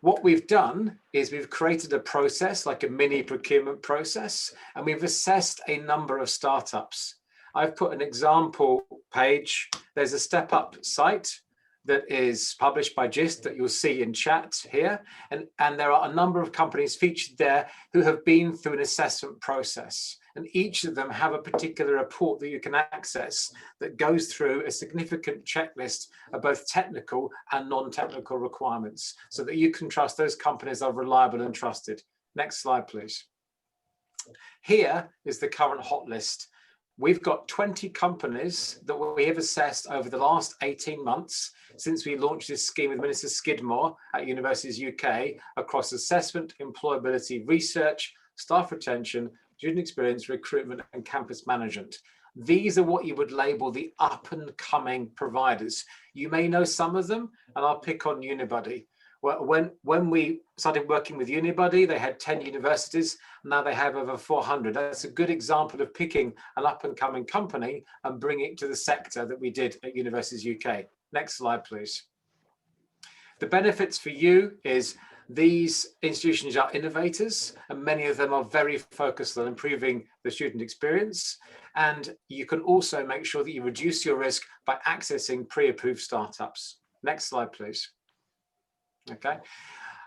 What we've done is we've created a process, like a mini procurement process, and we've assessed a number of startups. I've put an example page. There's a Step Up site that is published by GIST that you'll see in chat here. And there are a number of companies featured there who have been through an assessment process. And each of them have a particular report that you can access that goes through a significant checklist of both technical and non-technical requirements so that you can trust those companies are reliable and trusted. Next slide, please. Here is the current hot list. We've got 20 companies that we have assessed over the last 18 months since we launched this scheme with Minister Skidmore at Universities UK across assessment, employability, research, staff retention, student experience, recruitment, and campus management. These are what you would label the up and coming providers. You may know some of them, and I'll pick on Unibuddy. When we started working with Unibuddy, they had 10 universities. Now they have over 400. That's a good example of picking an up and coming company and bringing it to the sector that we did at Universities UK. Next slide, please. The benefits for you is These institutions are innovators, and many of them are very focused on improving the student experience. And you can also make sure that you reduce your risk by accessing pre-approved startups. Next slide, please. Okay.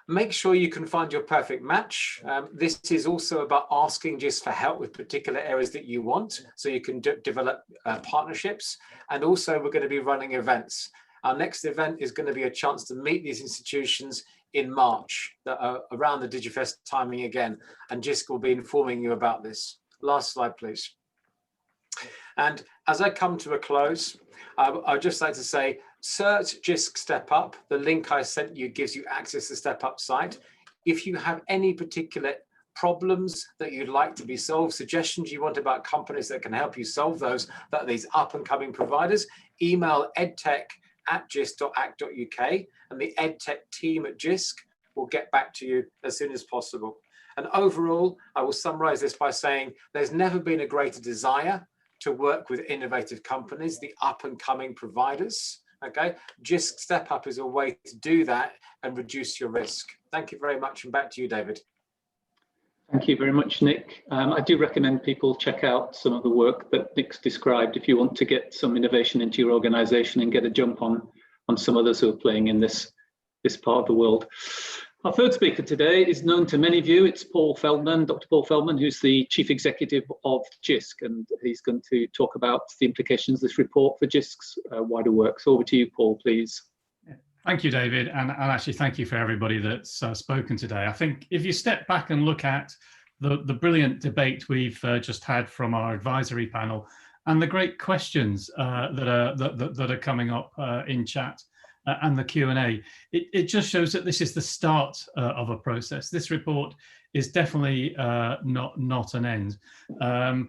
Make sure you can find your perfect match. This is also about asking just for help with particular areas that you want, so you can develop partnerships. And also, we're going to be running events. Our next event is going to be a chance to meet these institutions in March, around the DigiFest timing again, and JISC will be informing you about this. Last slide, please. And as I come to a close, I'd just like to say, search JISC Step Up. The link I sent you gives you access to the Step Up site. If you have any particular problems that you'd like to be solved, suggestions you want about companies that can help you solve those, that are these up and coming providers, email edtech@jisc.act.uk, and the edtech team at JISC will get back to you as soon as possible. And overall, I will summarize this by saying there's never been a greater desire to work with innovative companies, the up and coming providers. Okay, JISC Step Up is a way to do that and reduce your risk. Thank you very much, and back to you, David. Thank you very much, Nick. I do recommend people check out some of the work that Nick's described if you want to get some innovation into your organization and get a jump on some others who are playing in this part of the world. Our third speaker today is known to many of you. It's Paul Feldman, Dr. Paul Feldman, who's the Chief Executive of JISC, and he's going to talk about the implications of this report for JISC's wider work. So over to you, Paul, please. Thank you, David, and actually thank you for everybody that's spoken today. I think if you step back and look at the brilliant debate we've just had from our advisory panel and the great questions that are coming up in chat, and the Q&A, it just shows that this is the start of a process. This report is definitely not an end, and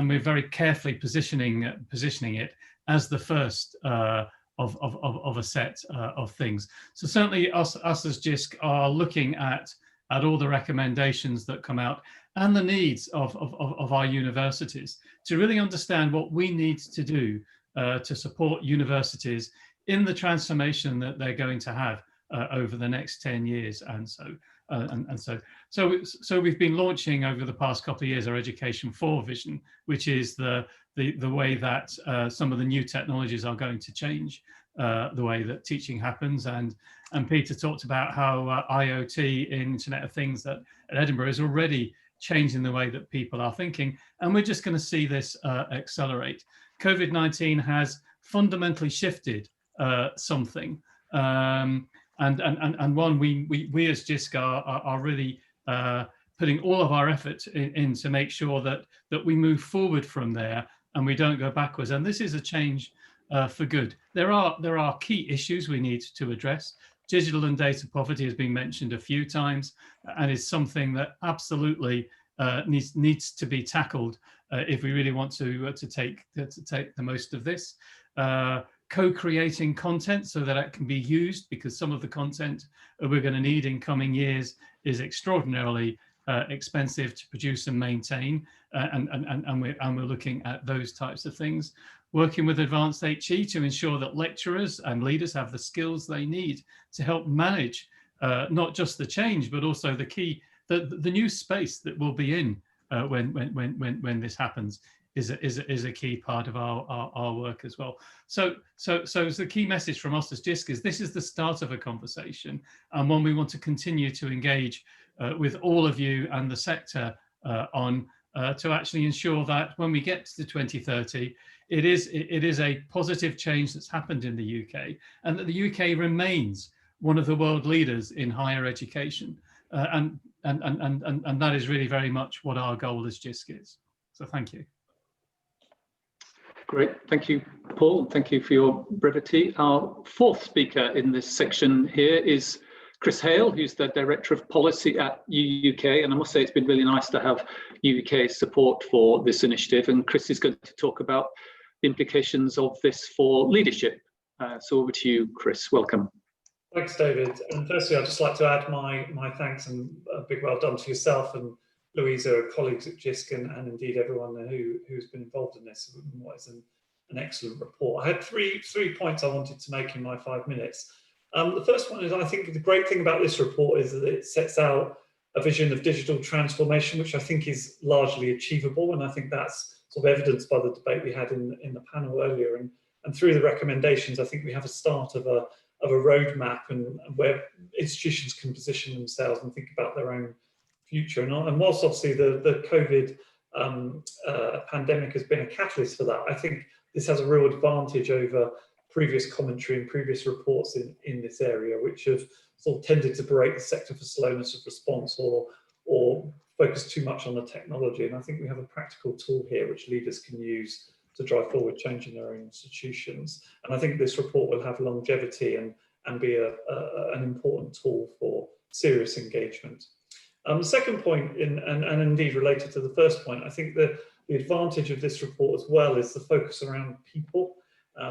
we're very carefully positioning it as the first of a set of things. So certainly us as JISC are looking at all the recommendations that come out and the needs of our universities to really understand what we need to do to support universities in the transformation that they're going to have over the next 10 years. So we've been launching over the past couple of years our Education 4 vision, which is the way that some of the new technologies are going to change the way that teaching happens. And Peter talked about how IoT, Internet of Things, at Edinburgh is already changing the way that people are thinking. And we're just going to see this accelerate. COVID-19 has fundamentally shifted something. And one we as JISC are really putting all of our effort in to make sure that we move forward from there and we don't go backwards. And this is a change for good. There are key issues we need to address. Digital and data poverty has been mentioned a few times and is something that absolutely needs to be tackled if we really want to take the most of this. Co-creating content so that it can be used, because some of the content we're going to need in coming years is extraordinarily expensive to produce and maintain, and we're looking at those types of things. Working with advanced HE to ensure that lecturers and leaders have the skills they need to help manage not just the change, but also the new space that we'll be in when this happens is a key part of our work as well. So the key message from us as JISC is this is the start of a conversation, and one we want to continue to engage with all of you and the sector on to actually ensure that when we get to 2030, it is a positive change that's happened in the UK, and that the UK remains one of the world leaders in higher education, and that is really very much what our goal as JISC is. So thank you. Great, thank you, Paul. Thank you for your brevity. Our fourth speaker in this section here is Chris Hale, who's the Director of Policy at UUK, and I must say it's been really nice to have UUK support for this initiative, and Chris is going to talk about the implications of this for leadership. So over to you, Chris, welcome. Thanks, David. And firstly, I'd just like to add my thanks and a big well done to yourself and Louisa, colleagues at JISC, and indeed everyone who's been involved in this. What is an excellent report. I had three points I wanted to make in my 5 minutes. The first one is, I think the great thing about this report is that it sets out a vision of digital transformation, which I think is largely achievable. And I think that's sort of evidenced by the debate we had in the panel earlier. And through the recommendations, I think we have a start of a roadmap and where institutions can position themselves and think about their own future. And whilst obviously the COVID pandemic has been a catalyst for that, I think this has a real advantage over previous commentary and previous reports in this area, which have sort of tended to berate the sector for slowness of response or focus too much on the technology. And I think we have a practical tool here which leaders can use to drive forward change in their own institutions. And I think this report will have longevity and be an important tool for serious engagement. The second point, and indeed related to the first point, I think the advantage of this report as well is the focus around people,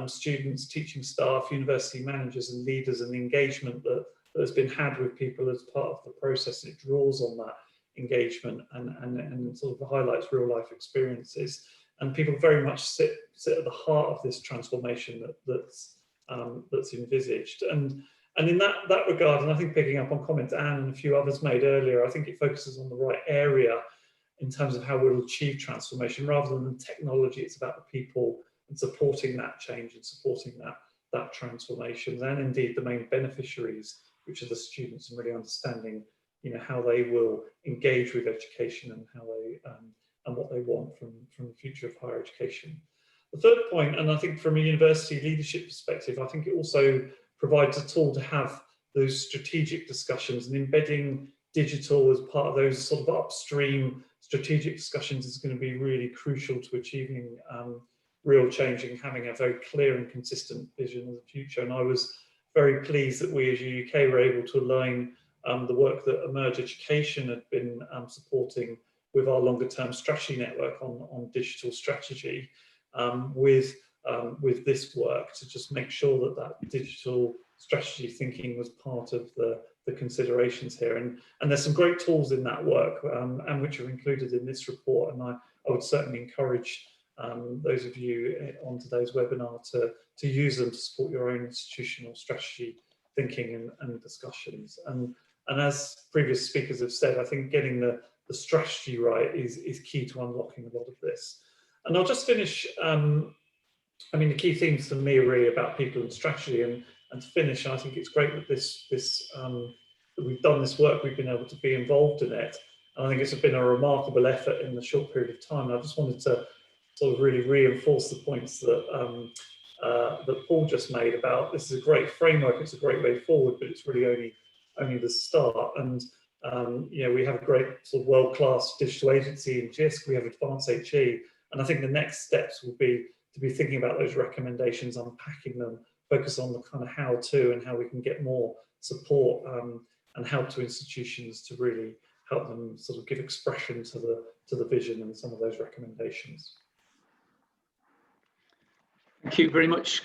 students, teaching staff, university managers and leaders, and the engagement that has been had with people as part of the process. It draws on that engagement and sort of highlights real life experiences. And people very much sit at the heart of this transformation that's envisaged. And in that regard, and I think picking up on comments Anne and a few others made earlier, I think it focuses on the right area in terms of how we'll achieve transformation. Rather than the technology, it's about the people and supporting that change and supporting that transformation. And indeed the main beneficiaries, which are the students, and really understanding, you know, how they will engage with education and how they and what they want from the future of higher education. The third point, and I think from a university leadership perspective, I think it also provides a tool to have those strategic discussions, and embedding digital as part of those sort of upstream strategic discussions is going to be really crucial to achieving real change and having a very clear and consistent vision of the future. And I was very pleased that we as UK were able to align the work that Emerge Education had been supporting with our longer term strategy network on digital strategy with this work, to just make sure that digital strategy thinking was part of the considerations here. And there's some great tools in that work and which are included in this report. And I would certainly encourage those of you on today's webinar to use them to support your own institutional strategy thinking and discussions. And as previous speakers have said, I think getting the strategy right is key to unlocking a lot of this. And I'll just finish, I mean, the key themes for me are really about people and strategy, and to finish, I think it's great that that we've done this work, we've been able to be involved in it. And I think it's been a remarkable effort in the short period of time. And I just wanted to sort of really reinforce the points that that Paul just made about this is a great framework, it's a great way forward, but it's really only the start. And you know, we have a great sort of world-class digital agency in JISC, we have Advanced HE, and I think the next steps will be to be thinking about those recommendations, unpacking them, focus on the kind of how-to and how we can get more support and help to institutions to really help them sort of give expression to the vision and some of those recommendations. Thank you very much,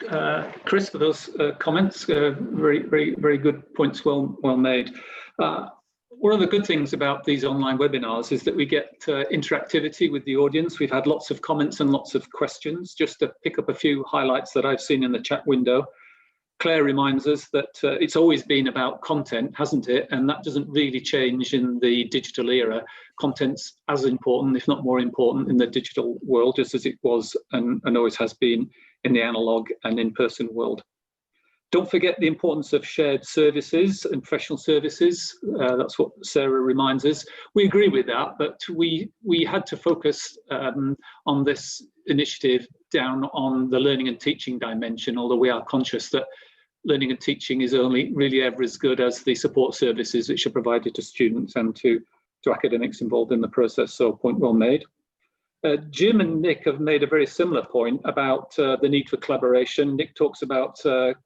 Chris, for those comments. Very good points, well made. One of the good things about these online webinars is that we get interactivity with the audience. We've had lots of comments and lots of questions. Just to pick up a few highlights that I've seen in the chat window. Claire reminds us that it's always been about content, hasn't it? And that doesn't really change in the digital era. Content's as important, if not more important, in the digital world, just as it was and always has been in the analog and in-person world. Don't forget the importance of shared services and professional services. That's what Sarah reminds us. We agree with that, but we had to focus on this initiative down on the learning and teaching dimension, although we are conscious that learning and teaching is only really ever as good as the support services which are provided to students and to academics involved in the process. So point well made. Jim and Nick have made a very similar point about the need for collaboration. Nick talks about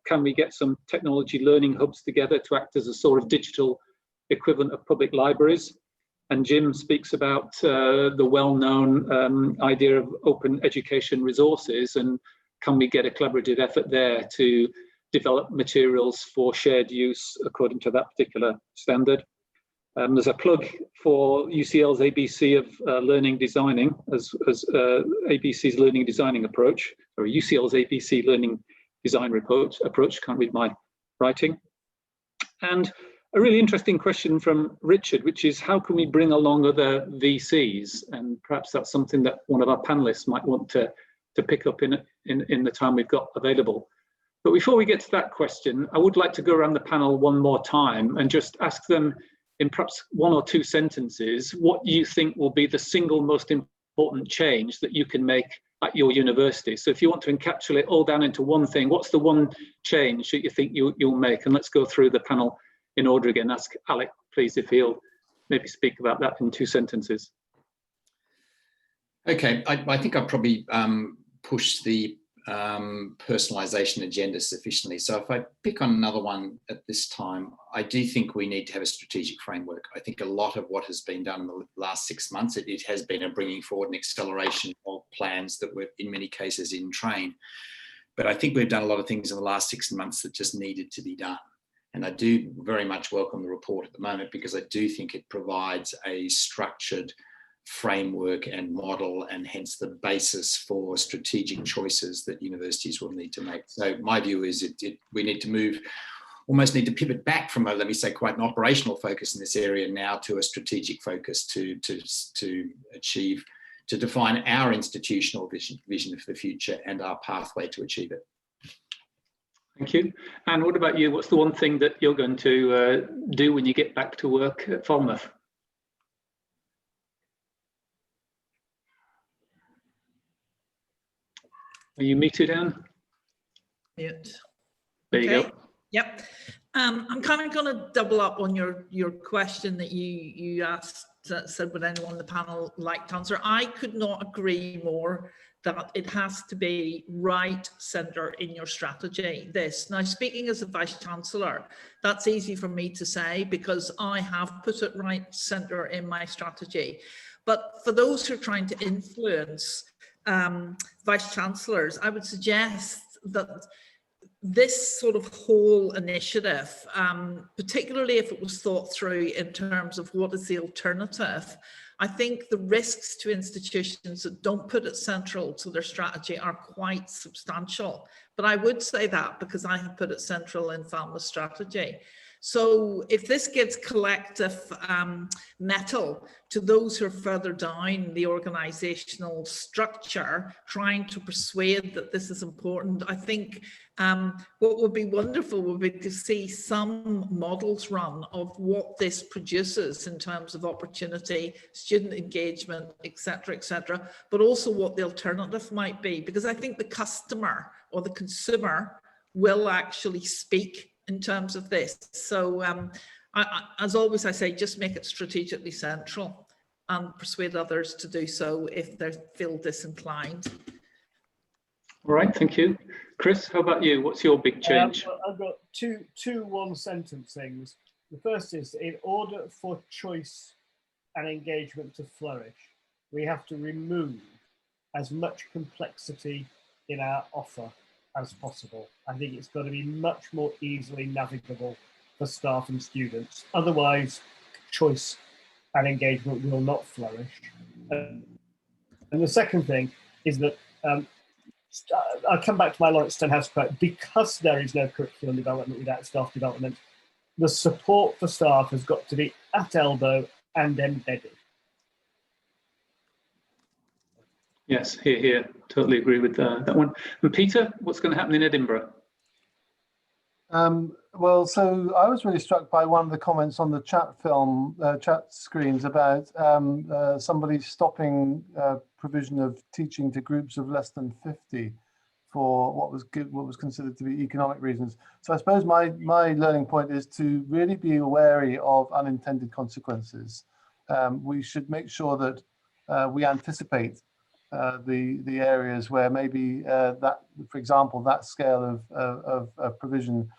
can we get some technology learning hubs together to act as a sort of digital equivalent of public libraries. And Jim speaks about the well-known idea of open education resources, and can we get a collaborative effort there to develop materials for shared use according to that particular standard. There's a plug for UCL's ABC of learning designing as ABC's learning designing approach, or UCL's ABC learning design approach, can't read my writing. And a really interesting question from Richard, which is how can we bring along other VCs? And perhaps that's something that one of our panelists might want to pick up in the time we've got available. But before we get to that question, I would like to go around the panel one more time and just ask them in perhaps 1 or 2 sentences what you think will be the single most important change that you can make at your university. So if you want to encapsulate all down into one thing, what's the one change that you think you'll make? And let's go through the panel in order again. Ask Alec, please, if he'll maybe speak about that in 2 sentences. Okay, I think I've probably pushed the personalization agenda sufficiently. So if I pick on another one at this time, I do think we need to have a strategic framework. I think a lot of what has been done in the last 6 months, it has been a bringing forward and acceleration of plans that were in many cases in train. But I think we've done a lot of things in the last 6 months that just needed to be done. And I do very much welcome the report at the moment, because I do think it provides a structured framework and model, and hence the basis for strategic choices that universities will need to make. So my view is we need to almost need to pivot back from a, let me say, quite an operational focus in this area now to a strategic focus to define our institutional vision for the future and our pathway to achieve it. Thank you. And what about you? What's the one thing that you're going to do when you get back to work at Falmouth? Are you muted, Anne? Mute. There you go. Yep. I'm kind of going to double up on your question that you asked, said would anyone on the panel like to answer. I could not agree more that it has to be right centre in your strategy. Now, speaking as a Vice Chancellor, that's easy for me to say because I have put it right centre in my strategy. But for those who are trying to influence Vice Chancellors, I would suggest that this sort of whole initiative, particularly if it was thought through in terms of what is the alternative, I think the risks to institutions that don't put it central to their strategy are quite substantial. But I would say that because I have put it central in Falmouth's strategy. So if this gives collective mettle to those who are further down the organisational structure, trying to persuade that this is important, I think what would be wonderful would be to see some models run of what this produces in terms of opportunity, student engagement, etc., but also what the alternative might be. Because I think the customer or the consumer will actually speak in terms of this. So as always, I say, just make it strategically central and persuade others to do so if they feel disinclined. All right, thank you. Chris, how about you? What's your big change? I've got two one-sentence things. The first is, in order for choice and engagement to flourish, we have to remove as much complexity in our offer as possible. I think it's got to be much more easily navigable for staff and students. Otherwise, choice and engagement will not flourish. And the second thing is that I'll come back to my Lawrence Stenhouse quote. Because there is no curriculum development without staff development, the support for staff has got to be at elbow and embedded. Yes, here. Totally agree with that one. And Peter, what's going to happen in Edinburgh? Well, so I was really struck by one of the comments on the chat screens about somebody stopping provision of teaching to groups of less than 50 for what was considered to be economic reasons. So I suppose my learning point is to really be wary of unintended consequences. We should make sure that we anticipate the areas where maybe that, for example, that scale of provision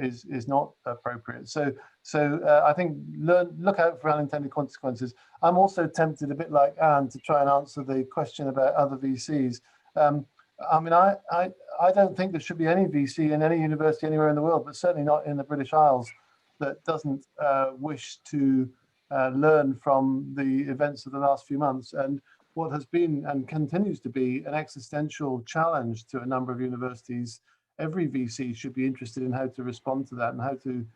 is not appropriate. So I think look out for unintended consequences. I'm also tempted, a bit like Anne, to try and answer the question about other VCs. I mean, I don't think there should be any VC in any university anywhere in the world, but certainly not in the British Isles, that doesn't wish to learn from the events of the last few months. And what has been and continues to be an existential challenge to a number of universities, every VC should be interested in how to respond to that and how to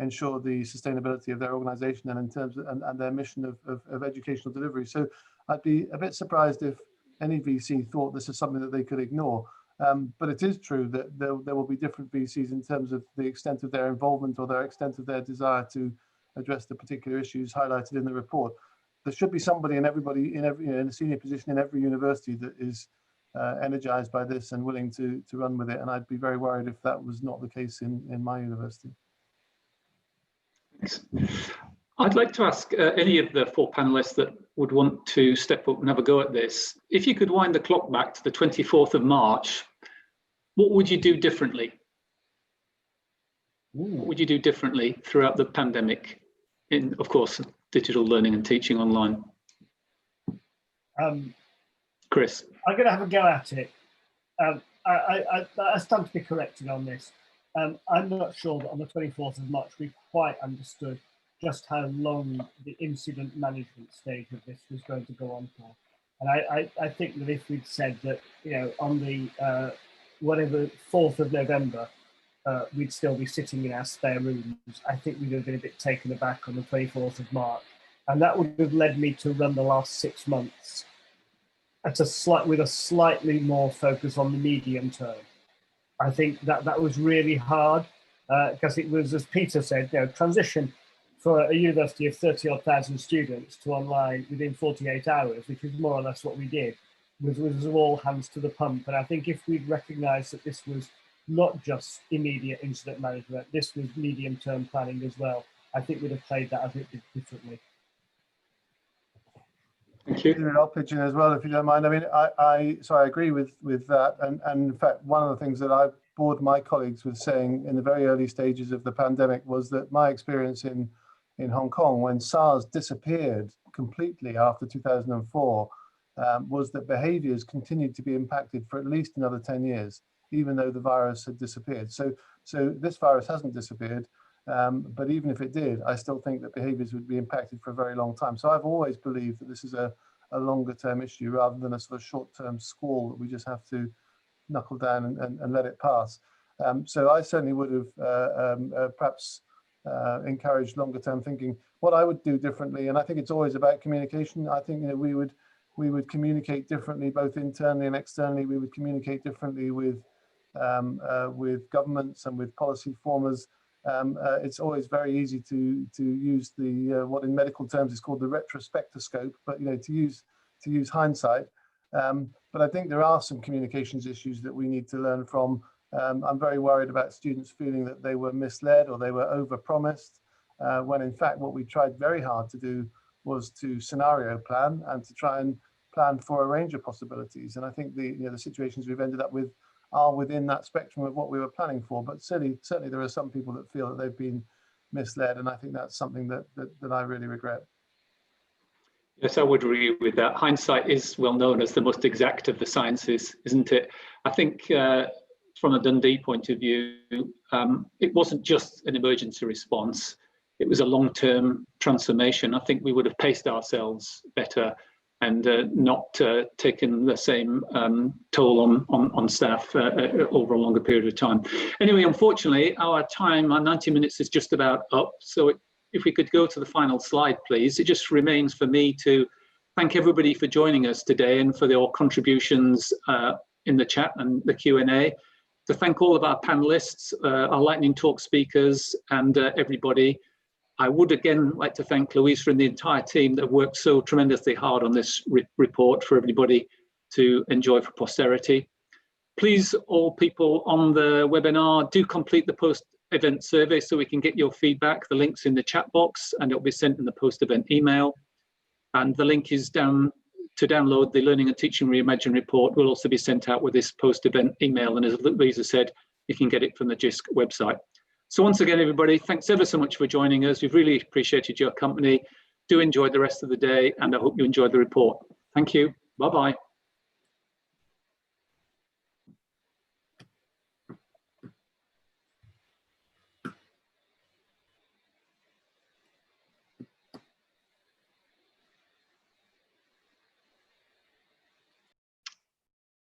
ensure the sustainability of their organisation and in terms of, and their mission of educational delivery. So I'd be a bit surprised if any VC thought this is something that they could ignore. But it is true that there will be different VCs in terms of the extent of their involvement or their extent of their desire to address the particular issues highlighted in the report. There should be somebody in in a senior position in every university that is energized by this and willing to run with it. And I'd be very worried if that was not the case in my university. Thanks. I'd like to ask any of the four panelists that would want to step up and have a go at this. If you could wind the clock back to the 24th of March, what would you do differently? What would you do differently throughout the pandemic in, of course, digital learning and teaching online? Chris. I'm going to have a go at it. I stand to be corrected on this. I'm not sure that on the 24th of March we quite understood just how long the incident management stage of this was going to go on for. And I think that if we'd said that, you know, on the whatever 4th of November, we'd still be sitting in our spare rooms, I think we'd have been a bit taken aback on the 24th of March. And that would have led me to run the last 6 months with a slightly more focus on the medium term. I think that was really hard because it was, as Peter said, you know, transition for a university of 30-odd thousand students to online within 48 hours, which is more or less what we did, was all hands to the pump. And I think if we'd recognised that this was not just immediate incident management, this was medium-term planning as well, I think we'd have played that a bit differently. Thank you. I'll pitch in as well, if you don't mind. I mean, I agree with that. And in fact, one of the things that I bored my colleagues with saying in the very early stages of the pandemic was that my experience in Hong Kong, when SARS disappeared completely after 2004, was that behaviors continued to be impacted for at least another 10 years, even though the virus had disappeared. So this virus hasn't disappeared. But even if it did, I still think that behaviours would be impacted for a very long time. So I've always believed that this is a longer term issue rather than a sort of short term squall that we just have to knuckle down and let it pass. So I certainly would have perhaps encouraged longer term thinking. What I would do differently, and I think it's always about communication. I think, you know, we would communicate differently both internally and externally. We would communicate differently with governments and with policy formers. It's always very easy to use the what in medical terms is called the retrospectoscope, but you know, to use hindsight. But I think there are some communications issues that we need to learn from. I'm very worried about students feeling that they were misled or they were overpromised, when in fact what we tried very hard to do was to scenario plan and to try and plan for a range of possibilities. And I think the situations we've ended up with are within that spectrum of what we were planning for, but certainly there are some people that feel that they've been misled, and I think that's something that I really regret. Yes, I would agree with that. Hindsight is well known as the most exact of the sciences, isn't it? I think from a Dundee point of view, it wasn't just an emergency response, it was a long-term transformation. I think we would have paced ourselves better and not taken the same toll on staff over a longer period of time. Anyway, unfortunately, our 90 minutes is just about up. So if we could go to the final slide, please. It just remains for me to thank everybody for joining us today and for your contributions in the chat and the Q&A. To thank all of our panelists, our lightning talk speakers, and everybody. I would again like to thank Louisa and the entire team that worked so tremendously hard on this report for everybody to enjoy for posterity. Please, all people on the webinar, do complete the post-event survey so we can get your feedback. The link's in the chat box and it'll be sent in the post-event email. And the link is down to download the Learning and Teaching Reimagined report will also be sent out with this post-event email. And as Louisa said, you can get it from the JISC website. So once again, everybody, thanks ever so much for joining us. We've really appreciated your company. Do enjoy the rest of the day, and I hope you enjoyed the report. Thank you. Bye-bye.